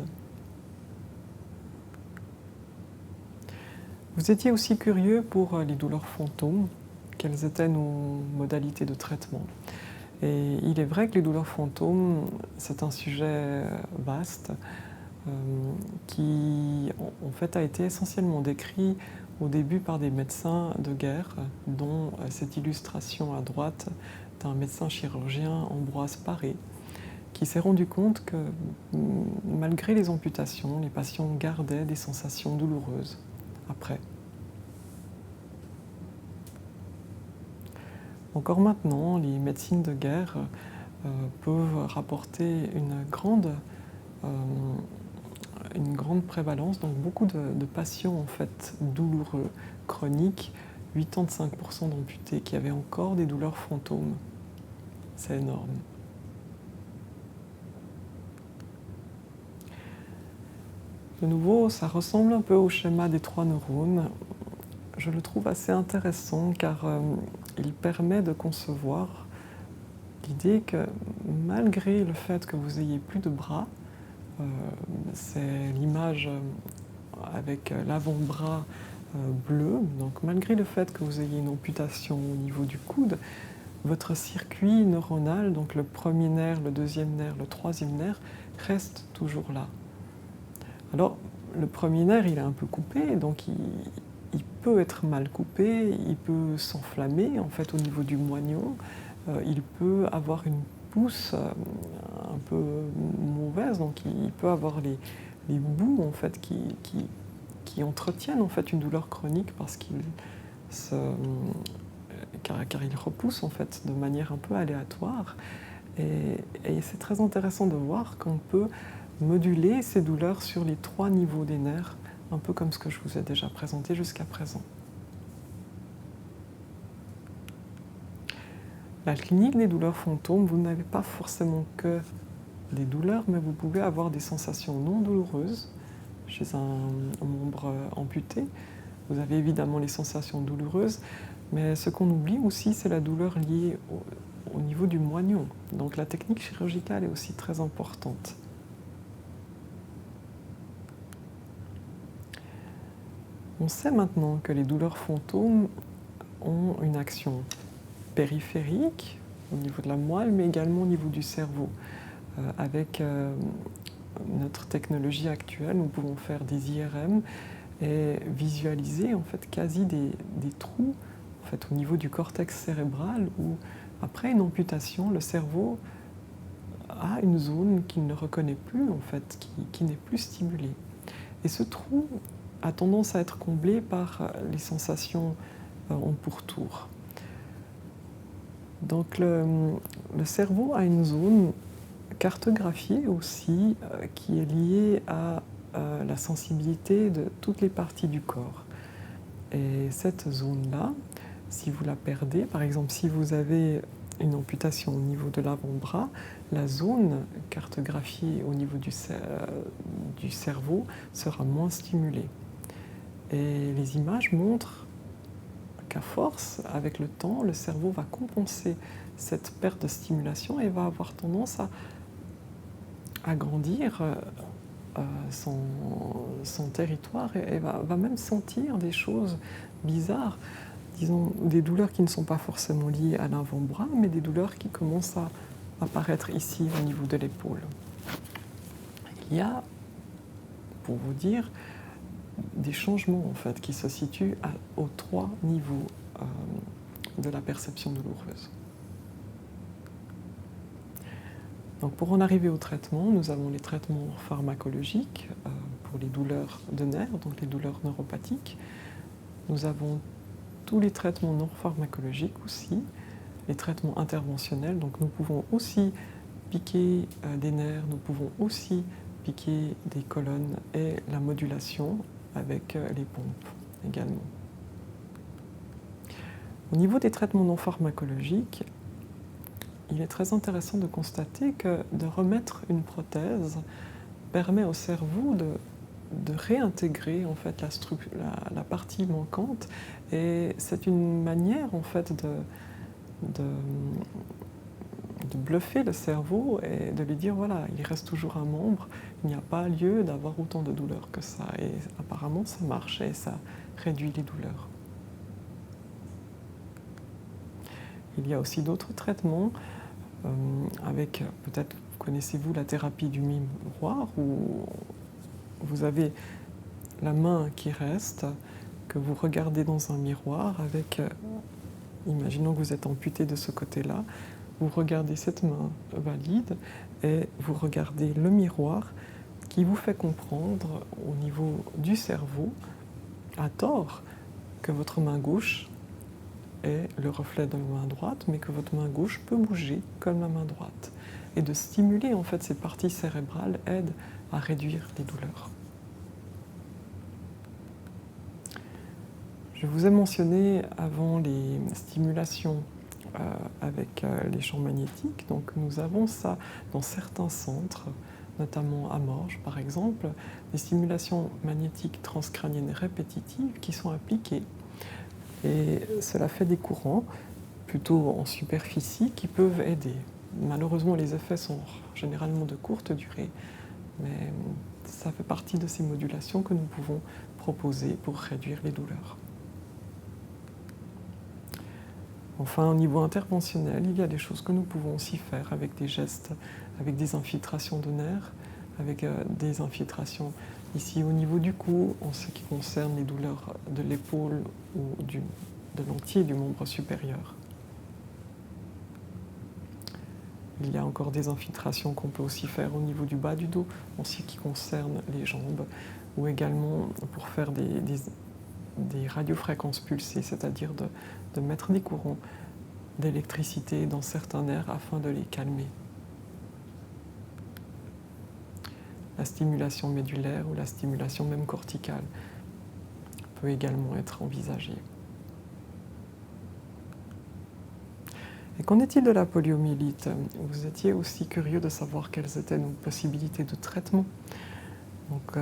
Vous étiez aussi curieux pour les douleurs fantômes, quelles étaient nos modalités de traitement. Et il est vrai que les douleurs fantômes, c'est un sujet vaste qui en fait a été essentiellement décrit au début par des médecins de guerre, dont cette illustration à droite d'un médecin chirurgien, Ambroise Paré, qui s'est rendu compte que malgré les amputations, les patients gardaient des sensations douloureuses après. Encore maintenant, les médecines de guerre peuvent rapporter une grande prévalence, donc beaucoup de patients en fait douloureux, chroniques, 85% d'amputés qui avaient encore des douleurs fantômes. C'est énorme. De nouveau, ça ressemble un peu au schéma des 3 neurones. Je le trouve assez intéressant car il permet de concevoir l'idée que malgré le fait que vous ayez plus de bras, c'est l'image avec l'avant-bras bleu, donc malgré le fait que vous ayez une amputation au niveau du coude, votre circuit neuronal, donc le premier nerf, le deuxième nerf, le troisième nerf, reste toujours là. Alors, le premier nerf, il est un peu coupé, donc il peut être mal coupé, il peut s'enflammer en fait au niveau du moignon, il peut avoir une pousse un peu mauvaise, donc il peut avoir les bouts en fait qui entretiennent en fait une douleur chronique parce car il repousse en fait de manière un peu aléatoire. Et c'est très intéressant de voir qu'on peut moduler ces douleurs sur les 3 niveaux des nerfs, un peu comme ce que je vous ai déjà présenté jusqu'à présent. La clinique des douleurs fantômes, vous n'avez pas forcément que des douleurs, mais vous pouvez avoir des sensations non douloureuses, chez un membre amputé. Vous avez évidemment les sensations douloureuses, mais ce qu'on oublie aussi, c'est la douleur liée au niveau du moignon. Donc la technique chirurgicale est aussi très importante. On sait maintenant que les douleurs fantômes ont une action périphérique au niveau de la moelle, mais également au niveau du cerveau. Avec notre technologie actuelle, nous pouvons faire des IRM et visualiser en fait quasi des trous en fait, au niveau du cortex cérébral où, après une amputation, le cerveau a une zone qu'il ne reconnaît plus, en fait, qui n'est plus stimulée. Et ce trou a tendance à être comblé par les sensations en pourtour. Donc le cerveau a une zone cartographiée aussi qui est liée à la sensibilité de toutes les parties du corps. Et cette zone-là, si vous la perdez, par exemple si vous avez une amputation au niveau de l'avant-bras, la zone cartographiée au niveau du cerveau sera moins stimulée. Et les images montrent qu'à force, avec le temps, le cerveau va compenser cette perte de stimulation et va avoir tendance à agrandir son territoire et va même sentir des choses bizarres, disons des douleurs qui ne sont pas forcément liées à l'avant-bras, mais des douleurs qui commencent à apparaître ici au niveau de l'épaule. Il y a, pour vous dire, des changements en fait, qui se situent aux 3 niveaux de la perception douloureuse. Donc pour en arriver au traitement, nous avons les traitements pharmacologiques pour les douleurs de nerfs, donc les douleurs neuropathiques. Nous avons tous les traitements non pharmacologiques aussi, les traitements interventionnels. Donc nous pouvons aussi piquer des nerfs, nous pouvons aussi piquer des colonnes et la modulation avec les pompes également. Au niveau des traitements non pharmacologiques, il est très intéressant de constater que de remettre une prothèse permet au cerveau de réintégrer en fait, la partie manquante, et c'est une manière en fait, de bluffer le cerveau et de lui dire voilà, il reste toujours un membre, il n'y a pas lieu d'avoir autant de douleurs que ça. Et apparemment ça marche et ça réduit les douleurs. Il y a aussi d'autres traitements avec, peut-être connaissez-vous la thérapie du miroir, où vous avez la main qui reste, que vous regardez dans un miroir avec, imaginons que vous êtes amputé de ce côté-là, vous regardez cette main valide et vous regardez le miroir qui vous fait comprendre au niveau du cerveau, à tort, que votre main gauche est le reflet de la main droite, mais que votre main gauche peut bouger comme la main droite. Et de stimuler en fait ces parties cérébrales aide à réduire les douleurs. Je vous ai mentionné avant les stimulations avec les champs magnétiques. Donc nous avons ça dans certains centres, notamment à Morges par exemple, des stimulations magnétiques transcrâniennes répétitives qui sont appliquées. Et cela fait des courants plutôt en superficie qui peuvent aider. Malheureusement, les effets sont généralement de courte durée, mais ça fait partie de ces modulations que nous pouvons proposer pour réduire les douleurs. Enfin, au niveau interventionnel, il y a des choses que nous pouvons aussi faire avec des gestes, avec des infiltrations de nerfs, avec des infiltrations ici au niveau du cou, en ce qui concerne les douleurs de l'épaule ou de l'entier du membre supérieur. Il y a encore des infiltrations qu'on peut aussi faire au niveau du bas du dos, en ce qui concerne les jambes, ou également pour faire des radiofréquences pulsées, c'est-à-dire de mettre des courants d'électricité dans certains nerfs afin de les calmer. La stimulation médulaire ou la stimulation même corticale peut également être envisagée. Et qu'en est-il de la poliomyélite? Vous étiez aussi curieux de savoir quelles étaient nos possibilités de traitement. Donc,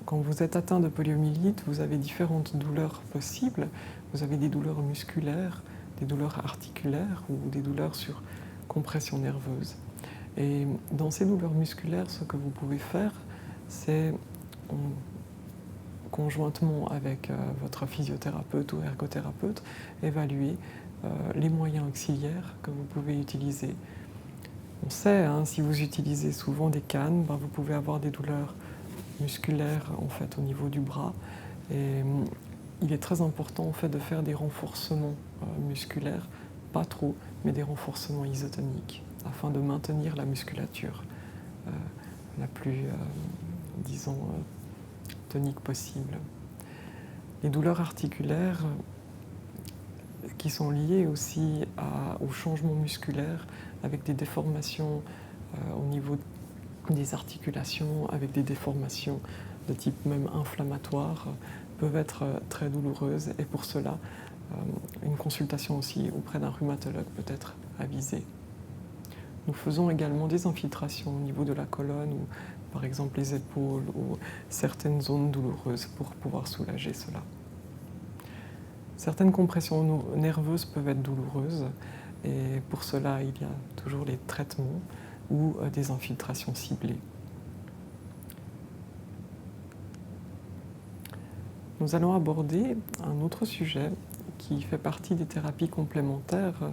quand vous êtes atteint de poliomyélite, vous avez différentes douleurs possibles. Vous avez des douleurs musculaires, des douleurs articulaires ou des douleurs sur compression nerveuse. Et dans ces douleurs musculaires, ce que vous pouvez faire, c'est, conjointement avec votre physiothérapeute ou ergothérapeute, évaluer les moyens auxiliaires que vous pouvez utiliser. On sait, si vous utilisez souvent des cannes, vous pouvez avoir des douleurs musculaires en fait, au niveau du bras. Et il est très important en fait, de faire des renforcements musculaires, pas trop, mais des renforcements isotoniques, afin de maintenir la musculature la plus, disons, tonique possible. Les douleurs articulaires qui sont liées aussi au changement musculaire, avec des déformations au niveau des articulations, avec des déformations de type même inflammatoire, peuvent être très douloureuses. Et pour cela, une consultation aussi auprès d'un rhumatologue peut être avisée. Nous faisons également des infiltrations au niveau de la colonne, ou par exemple les épaules, ou certaines zones douloureuses pour pouvoir soulager cela. Certaines compressions nerveuses peuvent être douloureuses, et pour cela, il y a toujours les traitements ou des infiltrations ciblées. Nous allons aborder un autre sujet qui fait partie des thérapies complémentaires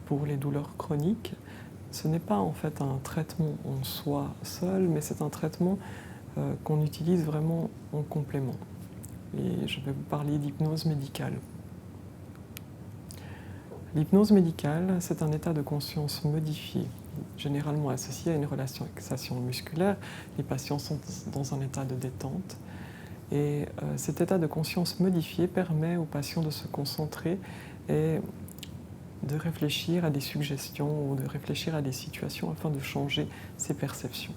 pour les douleurs chroniques. Ce n'est pas en fait un traitement en soi seul, mais c'est un traitement qu'on utilise vraiment en complément. Et je vais vous parler d'hypnose médicale. L'hypnose médicale, c'est un état de conscience modifié, généralement associé à une relaxation musculaire. Les patients sont dans un état de détente. Et cet état de conscience modifié permet aux patients de se concentrer et de réfléchir à des suggestions ou de réfléchir à des situations afin de changer ses perceptions.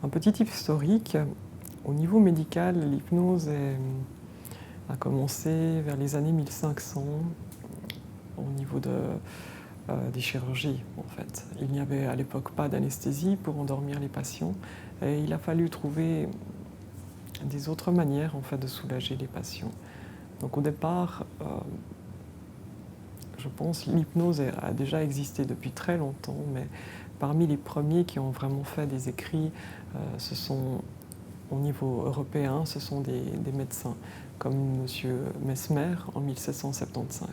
Un petit historique, au niveau médical, l'hypnose a commencé vers les années 1500 au niveau des chirurgies en fait. Il n'y avait à l'époque pas d'anesthésie pour endormir les patients et il a fallu trouver des autres manières en fait, de soulager les patients. Donc au départ, je pense l'hypnose a déjà existé depuis très longtemps, mais parmi les premiers qui ont vraiment fait des écrits, ce sont au niveau européen, ce sont des médecins comme M. Mesmer en 1775.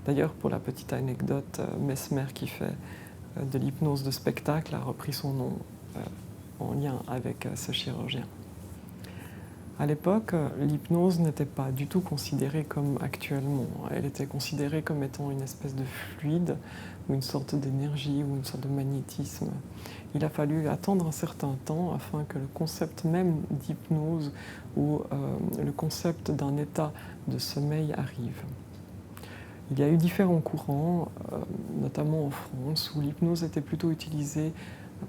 D'ailleurs, pour la petite anecdote, Mesmer qui fait de l'hypnose de spectacle a repris son nom en lien avec ce chirurgien. À l'époque, l'hypnose n'était pas du tout considérée comme actuellement. Elle était considérée comme étant une espèce de fluide, ou une sorte d'énergie, ou une sorte de magnétisme. Il a fallu attendre un certain temps afin que le concept même d'hypnose ou le concept d'un état de sommeil arrive. Il y a eu différents courants, notamment en France, où l'hypnose était plutôt utilisée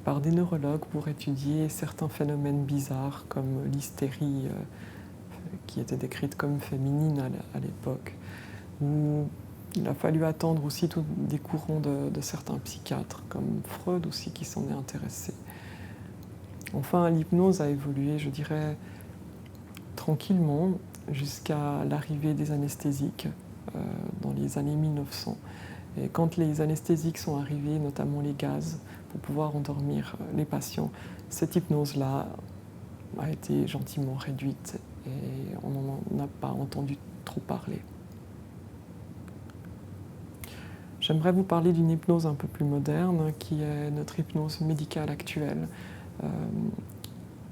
par des neurologues pour étudier certains phénomènes bizarres comme l'hystérie qui était décrite comme féminine à l'époque, où il a fallu attendre aussi des courants de certains psychiatres comme Freud aussi qui s'en est intéressé. Enfin, l'hypnose a évolué, je dirais, tranquillement jusqu'à l'arrivée des anesthésiques dans les années 1900. Et quand les anesthésiques sont arrivés, notamment les gaz, pour pouvoir endormir les patients, cette hypnose-là a été gentiment réduite et on n'en a pas entendu trop parler. J'aimerais vous parler d'une hypnose un peu plus moderne, qui est notre hypnose médicale actuelle.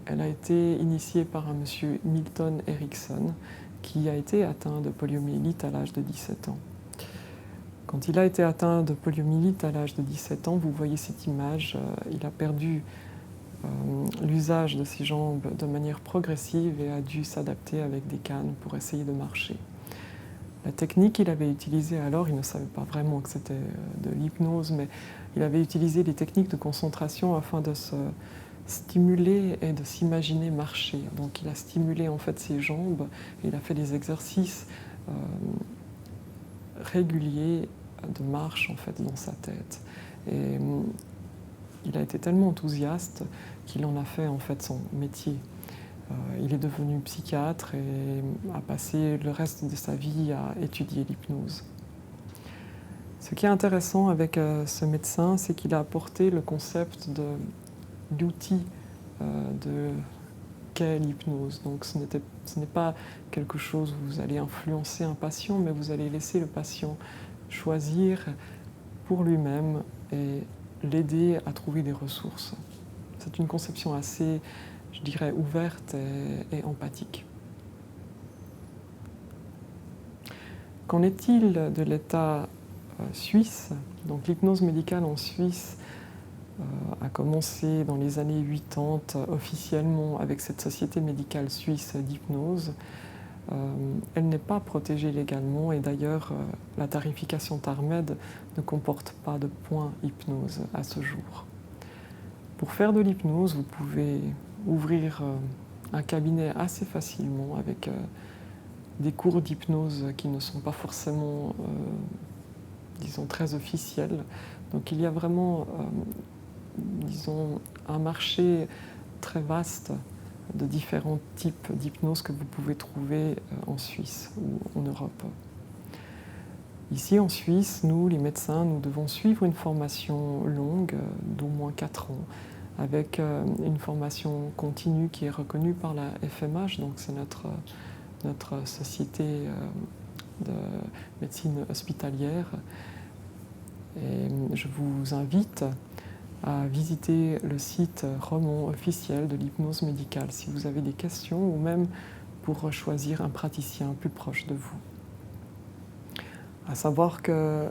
Elle a été initiée par un monsieur Milton Erickson, qui a été atteint de poliomyélite à l'âge de 17 ans. Quand il a été atteint de poliomyélite à l'âge de 17 ans, vous voyez cette image, il a perdu l'usage de ses jambes de manière progressive et a dû s'adapter avec des cannes pour essayer de marcher. La technique qu'il avait utilisée alors, il ne savait pas vraiment que c'était de l'hypnose, mais il avait utilisé des techniques de concentration afin de se stimuler et de s'imaginer marcher. Donc il a stimulé en fait ses jambes, et il a fait des exercices réguliers de marche en fait dans sa tête. Et il a été tellement enthousiaste qu'il en a fait en fait son métier. Il est devenu psychiatre et a passé le reste de sa vie à étudier l'hypnose. Ce qui est intéressant avec ce médecin, c'est qu'il a apporté le concept d'outil de qu'est l'hypnose. Donc ce n'est pas quelque chose où vous allez influencer un patient, mais vous allez laisser le patient choisir pour lui-même et l'aider à trouver des ressources. C'est une conception assez, je dirais, ouverte et empathique. Qu'en est-il de l'État suisse? Donc l'hypnose médicale en Suisse a commencé dans les années 80 officiellement avec cette société médicale suisse d'hypnose. Elle n'est pas protégée légalement et d'ailleurs la tarification TARMED ne comporte pas de points hypnose à ce jour. Pour faire de l'hypnose, vous pouvez ouvrir un cabinet assez facilement avec des cours d'hypnose qui ne sont pas forcément, disons, très officiels. Donc il y a vraiment, disons, un marché très vaste de différents types d'hypnose que vous pouvez trouver en Suisse ou en Europe. Ici en Suisse, nous, les médecins, nous devons suivre une formation longue d'au moins 4 ans avec une formation continue qui est reconnue par la FMH, donc c'est notre société de médecine hospitalière. Et je vous invite à visiter le site roman officiel de l'hypnose médicale si vous avez des questions ou même pour choisir un praticien plus proche de vous. À savoir que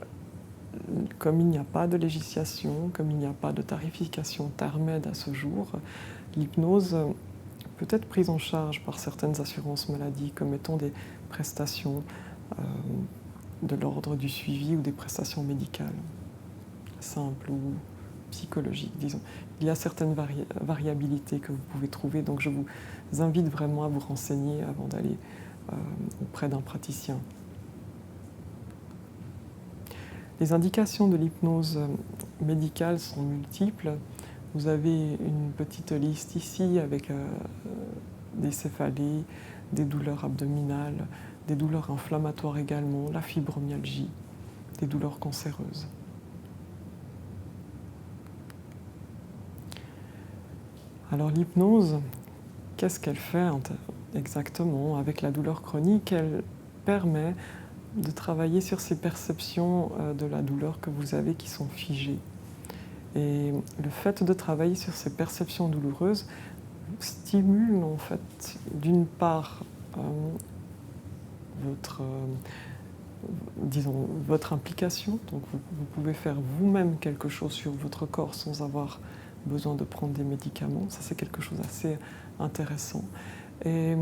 comme il n'y a pas de législation, comme il n'y a pas de tarification TARMED à ce jour, l'hypnose peut être prise en charge par certaines assurances maladie comme étant des prestations de l'ordre du suivi ou des prestations médicales, simples ou psychologiques, disons. Il y a certaines variabilités que vous pouvez trouver, donc je vous invite vraiment à vous renseigner avant d'aller auprès d'un praticien. Les indications de l'hypnose médicale sont multiples. Vous avez une petite liste ici avec des céphalées, des douleurs abdominales, des douleurs inflammatoires également, la fibromyalgie, des douleurs cancéreuses. Alors l'hypnose, qu'est-ce qu'elle fait exactement avec la douleur chronique? Elle permet de travailler sur ces perceptions de la douleur que vous avez qui sont figées. Et le fait de travailler sur ces perceptions douloureuses stimule en fait d'une part votre implication. Donc vous pouvez faire vous-même quelque chose sur votre corps sans avoir besoin de prendre des médicaments. Ça c'est quelque chose d'assez intéressant. Et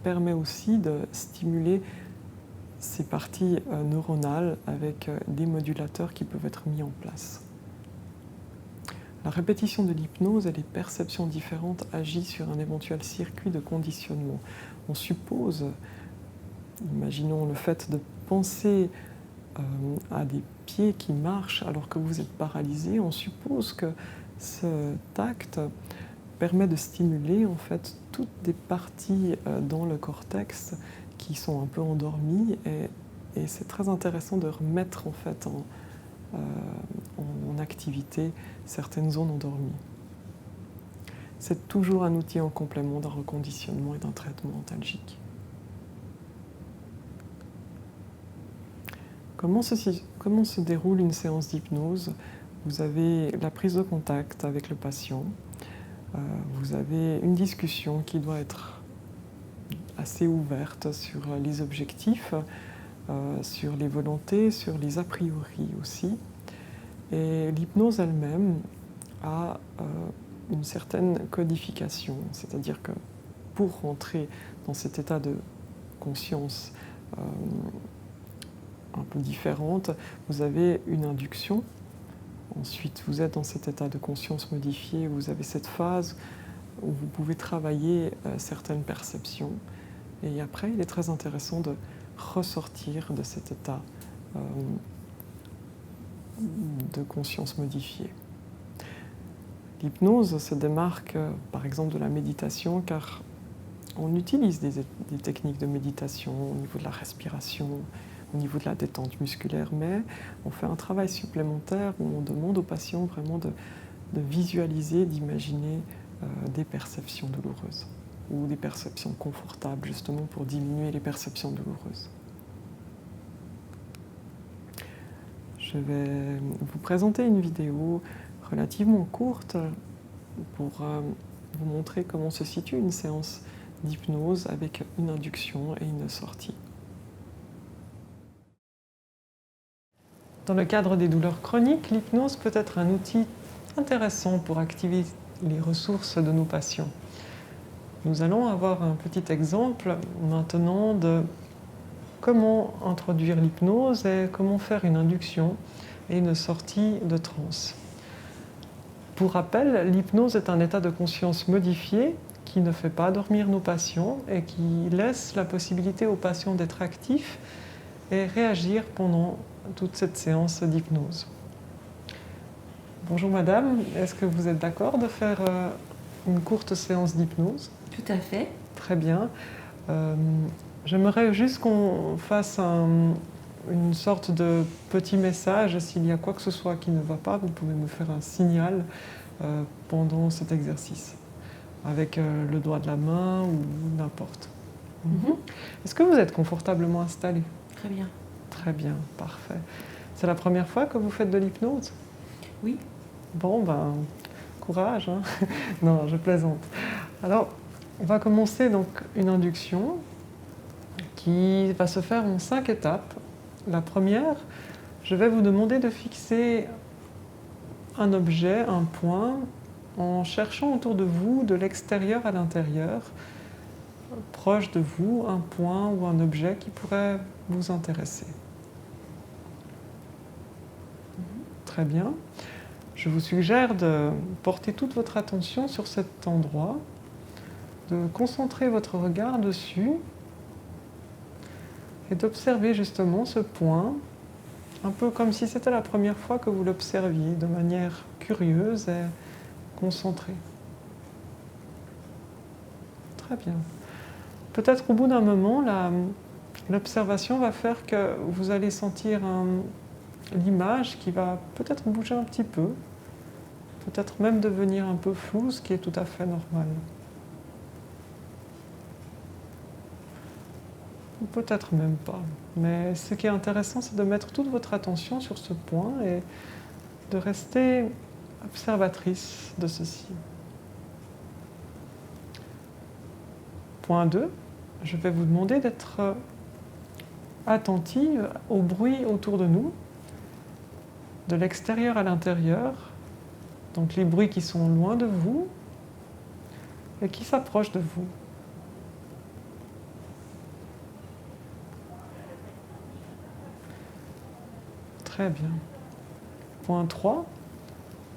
permet aussi de stimuler ces parties neuronales avec des modulateurs qui peuvent être mis en place. La répétition de l'hypnose et les perceptions différentes agissent sur un éventuel circuit de conditionnement. On suppose, imaginons le fait de penser à des pieds qui marchent alors que vous êtes paralysé, on suppose que ce tact permet de stimuler en fait toutes des parties dans le cortex qui sont un peu endormis et c'est très intéressant de remettre en fait en activité certaines zones endormies. C'est toujours un outil en complément d'un reconditionnement et d'un traitement antalgique. Comment se déroule une séance d'hypnose? Vous avez la prise de contact avec le patient, vous avez une discussion qui doit être assez ouverte sur les objectifs, sur les volontés, sur les a priori aussi. Et l'hypnose elle-même a une certaine codification, c'est-à-dire que pour rentrer dans cet état de conscience un peu différente, vous avez une induction. Ensuite, vous êtes dans cet état de conscience modifié, vous avez cette phase où vous pouvez travailler certaines perceptions. Et après, il est très intéressant de ressortir de cet état de conscience modifiée. L'hypnose se démarque par exemple de la méditation car on utilise des techniques de méditation au niveau de la respiration, au niveau de la détente musculaire, mais on fait un travail supplémentaire où on demande aux patients vraiment de visualiser, d'imaginer des perceptions douloureuses ou des perceptions confortables, justement pour diminuer les perceptions douloureuses. Je vais vous présenter une vidéo relativement courte pour vous montrer comment se situe une séance d'hypnose avec une induction et une sortie. Dans le cadre des douleurs chroniques, l'hypnose peut être un outil intéressant pour activer les ressources de nos patients. Nous allons avoir un petit exemple maintenant de comment introduire l'hypnose et comment faire une induction et une sortie de transe. Pour rappel, l'hypnose est un état de conscience modifié qui ne fait pas dormir nos patients et qui laisse la possibilité aux patients d'être actifs et réagir pendant toute cette séance d'hypnose. Bonjour madame, est-ce que vous êtes d'accord de faire une courte séance d'hypnose? Tout à fait. Très bien. J'aimerais juste qu'on fasse une sorte de petit message. S'il y a quoi que ce soit qui ne va pas, vous pouvez me faire un signal pendant cet exercice, avec le doigt de la main ou n'importe. Est-ce que vous êtes confortablement installé? Très bien. Très bien, parfait. C'est la première fois que vous faites de l'hypnose? Oui. Bon, ben, courage, hein. Non, je plaisante. Alors, on va commencer donc une induction qui va se faire en 5 étapes. La première, je vais vous demander de fixer un objet, un point, en cherchant autour de vous, de l'extérieur à l'intérieur, proche de vous, un point ou un objet qui pourrait vous intéresser. Très bien. Je vous suggère de porter toute votre attention sur cet endroit, de concentrer votre regard dessus et d'observer justement ce point, un peu comme si c'était la première fois que vous l'observiez, de manière curieuse et concentrée. Très bien. Peut-être au bout d'un moment, l'observation va faire que vous allez sentir l'image qui va peut-être bouger un petit peu, peut-être même devenir un peu floue, ce qui est tout à fait normal. Ou peut-être même pas. Mais ce qui est intéressant, c'est de mettre toute votre attention sur ce point et de rester observatrice de ceci. Point 2, je vais vous demander d'être attentive au bruit autour de nous, de l'extérieur à l'intérieur, donc les bruits qui sont loin de vous et qui s'approchent de vous. Très bien. Point 3,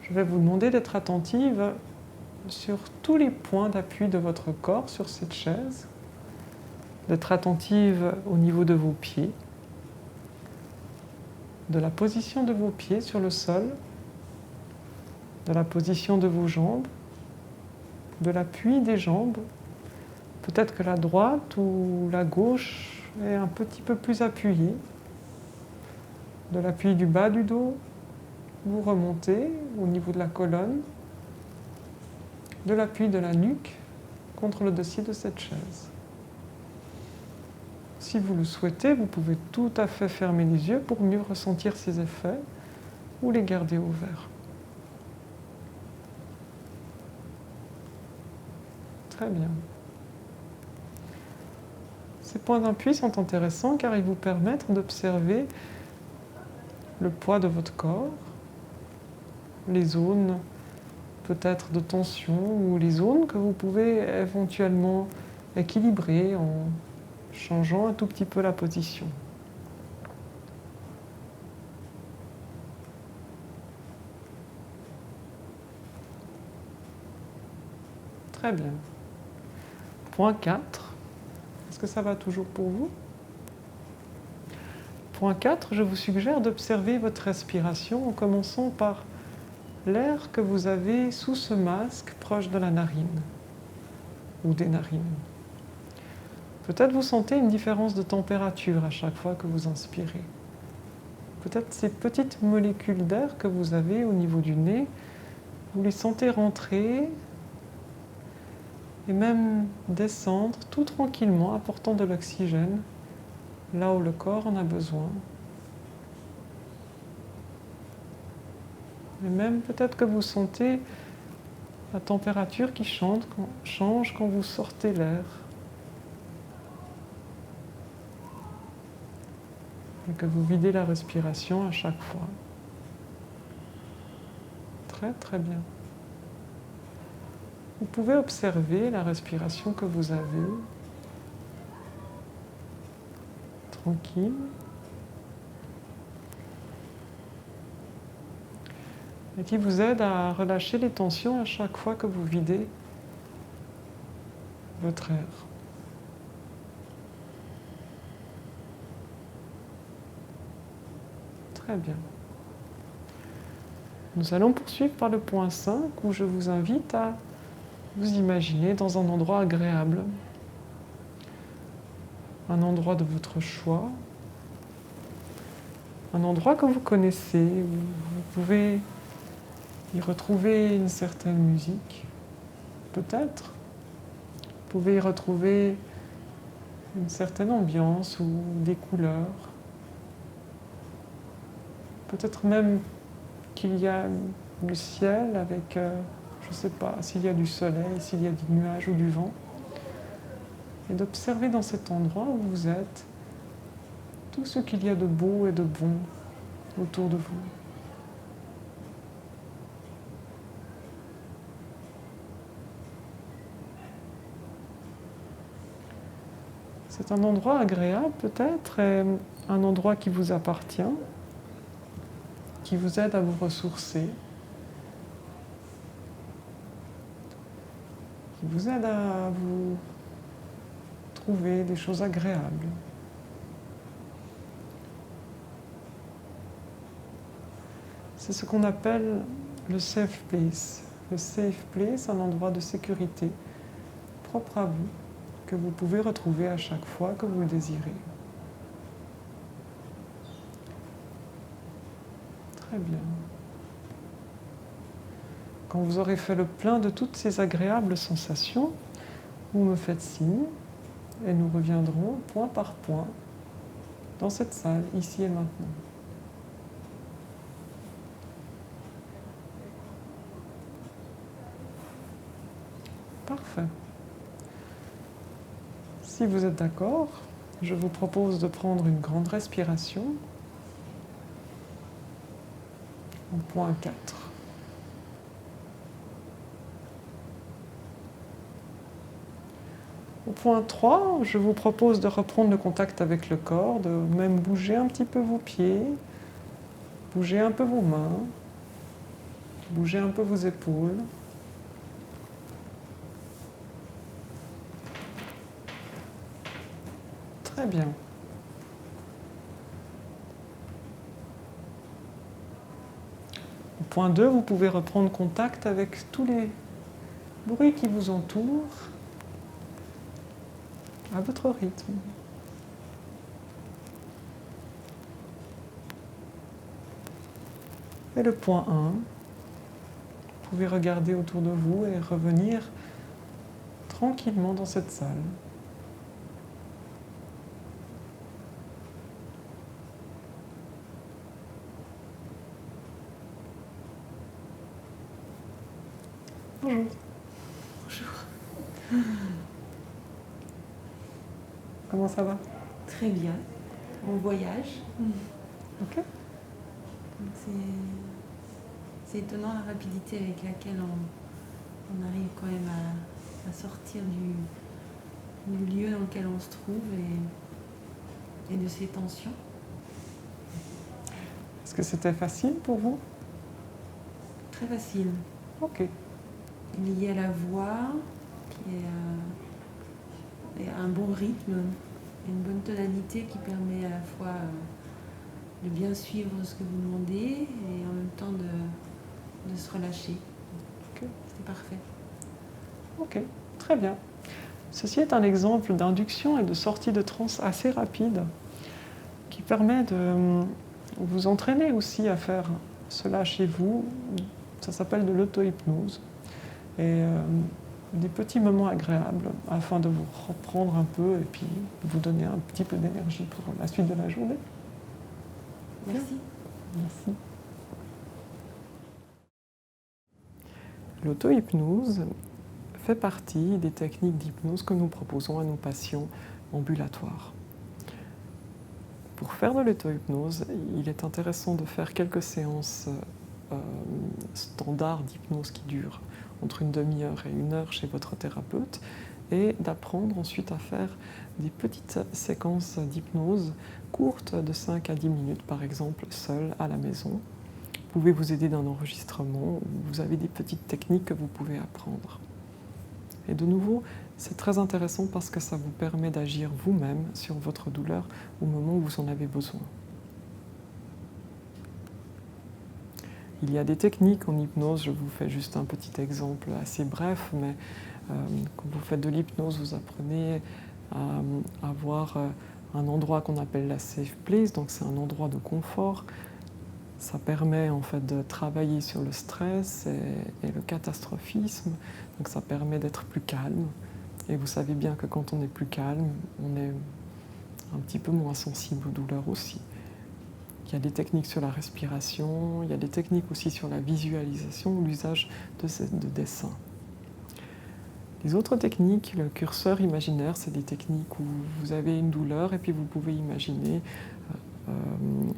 je vais vous demander d'être attentive sur tous les points d'appui de votre corps sur cette chaise, d'être attentive au niveau de vos pieds, de la position de vos pieds sur le sol, de la position de vos jambes, de l'appui des jambes. Peut-être que la droite ou la gauche est un petit peu plus appuyée. De l'appui du bas du dos, vous remontez au niveau de la colonne, de l'appui de la nuque contre le dossier de cette chaise. Si vous le souhaitez, vous pouvez tout à fait fermer les yeux pour mieux ressentir ces effets ou les garder ouverts. Très bien. Ces points d'appui sont intéressants car ils vous permettent d'observer le poids de votre corps, les zones peut-être de tension ou les zones que vous pouvez éventuellement équilibrer en changeant un tout petit peu la position. Très bien. Point 4. Est-ce que ça va toujours pour vous? Point 4, je vous suggère d'observer votre respiration en commençant par l'air que vous avez sous ce masque proche de la narine ou des narines. Peut-être vous sentez une différence de température à chaque fois que vous inspirez. Peut-être ces petites molécules d'air que vous avez au niveau du nez, vous les sentez rentrer et même descendre tout tranquillement, apportant de l'oxygène là où le corps en a besoin. Et même peut-être que vous sentez la température qui change quand vous sortez l'air. Et que vous videz la respiration à chaque fois. Très très bien. Vous pouvez observer la respiration que vous avez. Tranquille. Et qui vous aide à relâcher les tensions à chaque fois que vous videz votre air. Très bien. Nous allons poursuivre par le point 5 où je vous invite à vous imaginer dans un endroit agréable. Un endroit de votre choix. Un endroit que vous connaissez, où vous pouvez y retrouver une certaine musique, peut-être. Vous pouvez y retrouver une certaine ambiance ou des couleurs. Peut-être même qu'il y a le ciel avec, je ne sais pas, s'il y a du soleil, s'il y a des nuages ou du vent. Et d'observer dans cet endroit où vous êtes tout ce qu'il y a de beau et de bon autour de vous. C'est un endroit agréable peut-être, et un endroit qui vous appartient, qui vous aide à vous ressourcer, qui vous aide à vous trouver des choses agréables. C'est ce qu'on appelle le safe place. Le safe place, un endroit de sécurité propre à vous, que vous pouvez retrouver à chaque fois que vous le désirez. Très bien. Quand vous aurez fait le plein de toutes ces agréables sensations, vous me faites signe et nous reviendrons point par point dans cette salle, ici et maintenant. Parfait. Si vous êtes d'accord, je vous propose de prendre une grande respiration. Au point 4. Au point 3, je vous propose de reprendre le contact avec le corps, de même bouger un petit peu vos pieds, bouger un peu vos mains, bouger un peu vos épaules. Très bien. Au point 2, vous pouvez reprendre contact avec tous les bruits qui vous entourent à votre rythme. Et le point 1, vous pouvez regarder autour de vous et revenir tranquillement dans cette salle. Bonjour. Bonjour. Comment ça va? Très bien. On voyage. Ok. Donc c'est étonnant la rapidité avec laquelle on arrive quand même à sortir du lieu dans lequel on se trouve et de ces tensions. Est-ce que c'était facile pour vous? Très facile. Ok. Lié à la voix, qui est un bon rythme, une bonne tonalité qui permet à la fois de bien suivre ce que vous demandez et en même temps de se relâcher. Ok. C'était parfait. Ok, très bien. Ceci est un exemple d'induction et de sortie de transe assez rapide qui permet de vous entraîner aussi à faire cela chez vous. Ça s'appelle de l'auto-hypnose. Et des petits moments agréables afin de vous reprendre un peu et puis vous donner un petit peu d'énergie pour la suite de la journée. Merci. Merci. L'auto-hypnose fait partie des techniques d'hypnose que nous proposons à nos patients ambulatoires. Pour faire de l'auto-hypnose, il est intéressant de faire quelques séances standards d'hypnose qui durent entre une demi-heure et 1 heure chez votre thérapeute et d'apprendre ensuite à faire des petites séquences d'hypnose courtes de 5 à 10 minutes par exemple, seul à la maison. Vous pouvez vous aider d'un enregistrement, vous avez des petites techniques que vous pouvez apprendre. Et de nouveau, c'est très intéressant parce que ça vous permet d'agir vous-même sur votre douleur au moment où vous en avez besoin. Il y a des techniques en hypnose, je vous fais juste un petit exemple assez bref, mais quand vous faites de l'hypnose, vous apprenez à avoir un endroit qu'on appelle la safe place, donc c'est un endroit de confort. Ça permet en fait de travailler sur le stress et le catastrophisme, donc ça permet d'être plus calme. Et vous savez bien que quand on est plus calme, on est un petit peu moins sensible aux douleurs aussi. Il y a des techniques sur la respiration, il y a des techniques aussi sur la visualisation ou l'usage de dessins. Les autres techniques, le curseur imaginaire, c'est des techniques où vous avez une douleur et puis vous pouvez imaginer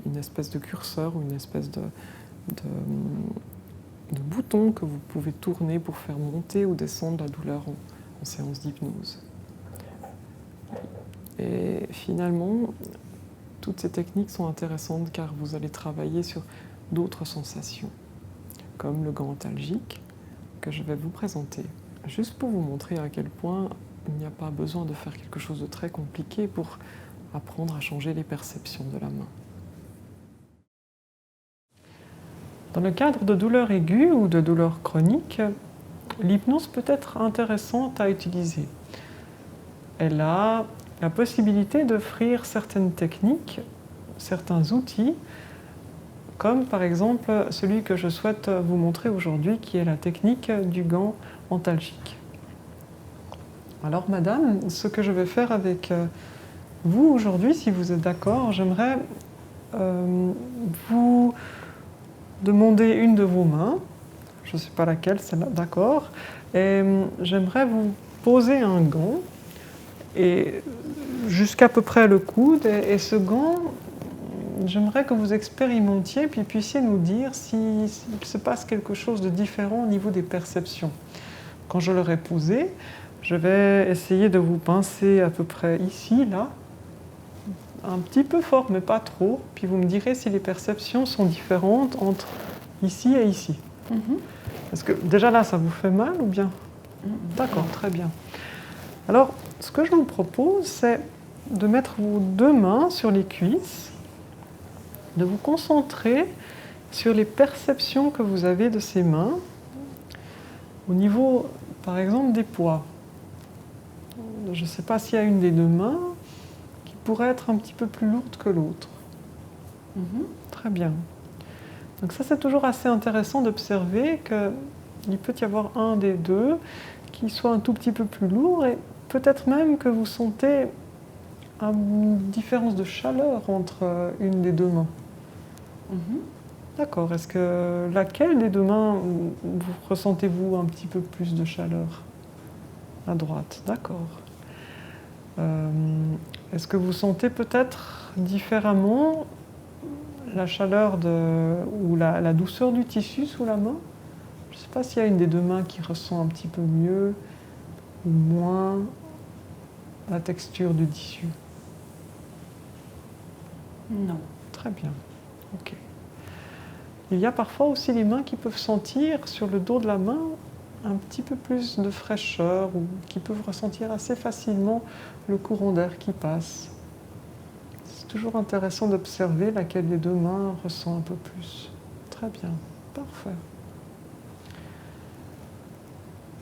une espèce de curseur ou une espèce de bouton que vous pouvez tourner pour faire monter ou descendre la douleur en séance d'hypnose. Et finalement, toutes ces techniques sont intéressantes car vous allez travailler sur d'autres sensations, comme le gland antalgique que je vais vous présenter. Juste pour vous montrer à quel point il n'y a pas besoin de faire quelque chose de très compliqué pour apprendre à changer les perceptions de la main. Dans le cadre de douleurs aiguës ou de douleurs chroniques, l'hypnose peut être intéressante à utiliser. Elle a la possibilité d'offrir certaines techniques, certains outils, comme par exemple celui que je souhaite vous montrer aujourd'hui, qui est la technique du gland antalgique. Alors madame, ce que je vais faire avec vous aujourd'hui, si vous êtes d'accord, j'aimerais vous demander une de vos mains, je ne sais pas laquelle, celle-là, d'accord, et j'aimerais vous poser un gant, et jusqu'à peu près le coude, et ce gant, j'aimerais que vous expérimentiez, puis puissiez nous dire s'il se passe quelque chose de différent au niveau des perceptions. Quand je l'aurai posé, je vais essayer de vous pincer à peu près ici, là, un petit peu fort, mais pas trop, puis vous me direz si les perceptions sont différentes entre ici et ici. Est-ce que déjà là, ça vous fait mal ou bien? D'accord, très bien. Alors, ce que je vous propose, c'est de mettre vos 2 mains sur les cuisses, de vous concentrer sur les perceptions que vous avez de ces mains, au niveau, par exemple, des poids. Je ne sais pas s'il y a une des 2 mains qui pourrait être un petit peu plus lourde que l'autre. Très bien. Donc ça, c'est toujours assez intéressant d'observer qu'il peut y avoir un des 2 qui soit un tout petit peu plus lourd et peut-être même que vous sentez une différence de chaleur entre une des 2 mains. D'accord. Est-ce que laquelle des 2 mains ressentez-vous un petit peu plus de chaleur? À droite, d'accord. Est-ce que vous sentez peut-être différemment la chaleur ou la douceur du tissu sous la main? Je ne sais pas s'il y a une des 2 mains qui ressent un petit peu mieux ou moins la texture du tissu. Non. Très bien. Ok. Il y a parfois aussi les mains qui peuvent sentir sur le dos de la main un petit peu plus de fraîcheur ou qui peuvent ressentir assez facilement le courant d'air qui passe. C'est toujours intéressant d'observer laquelle des 2 mains ressent un peu plus. Très bien, parfait.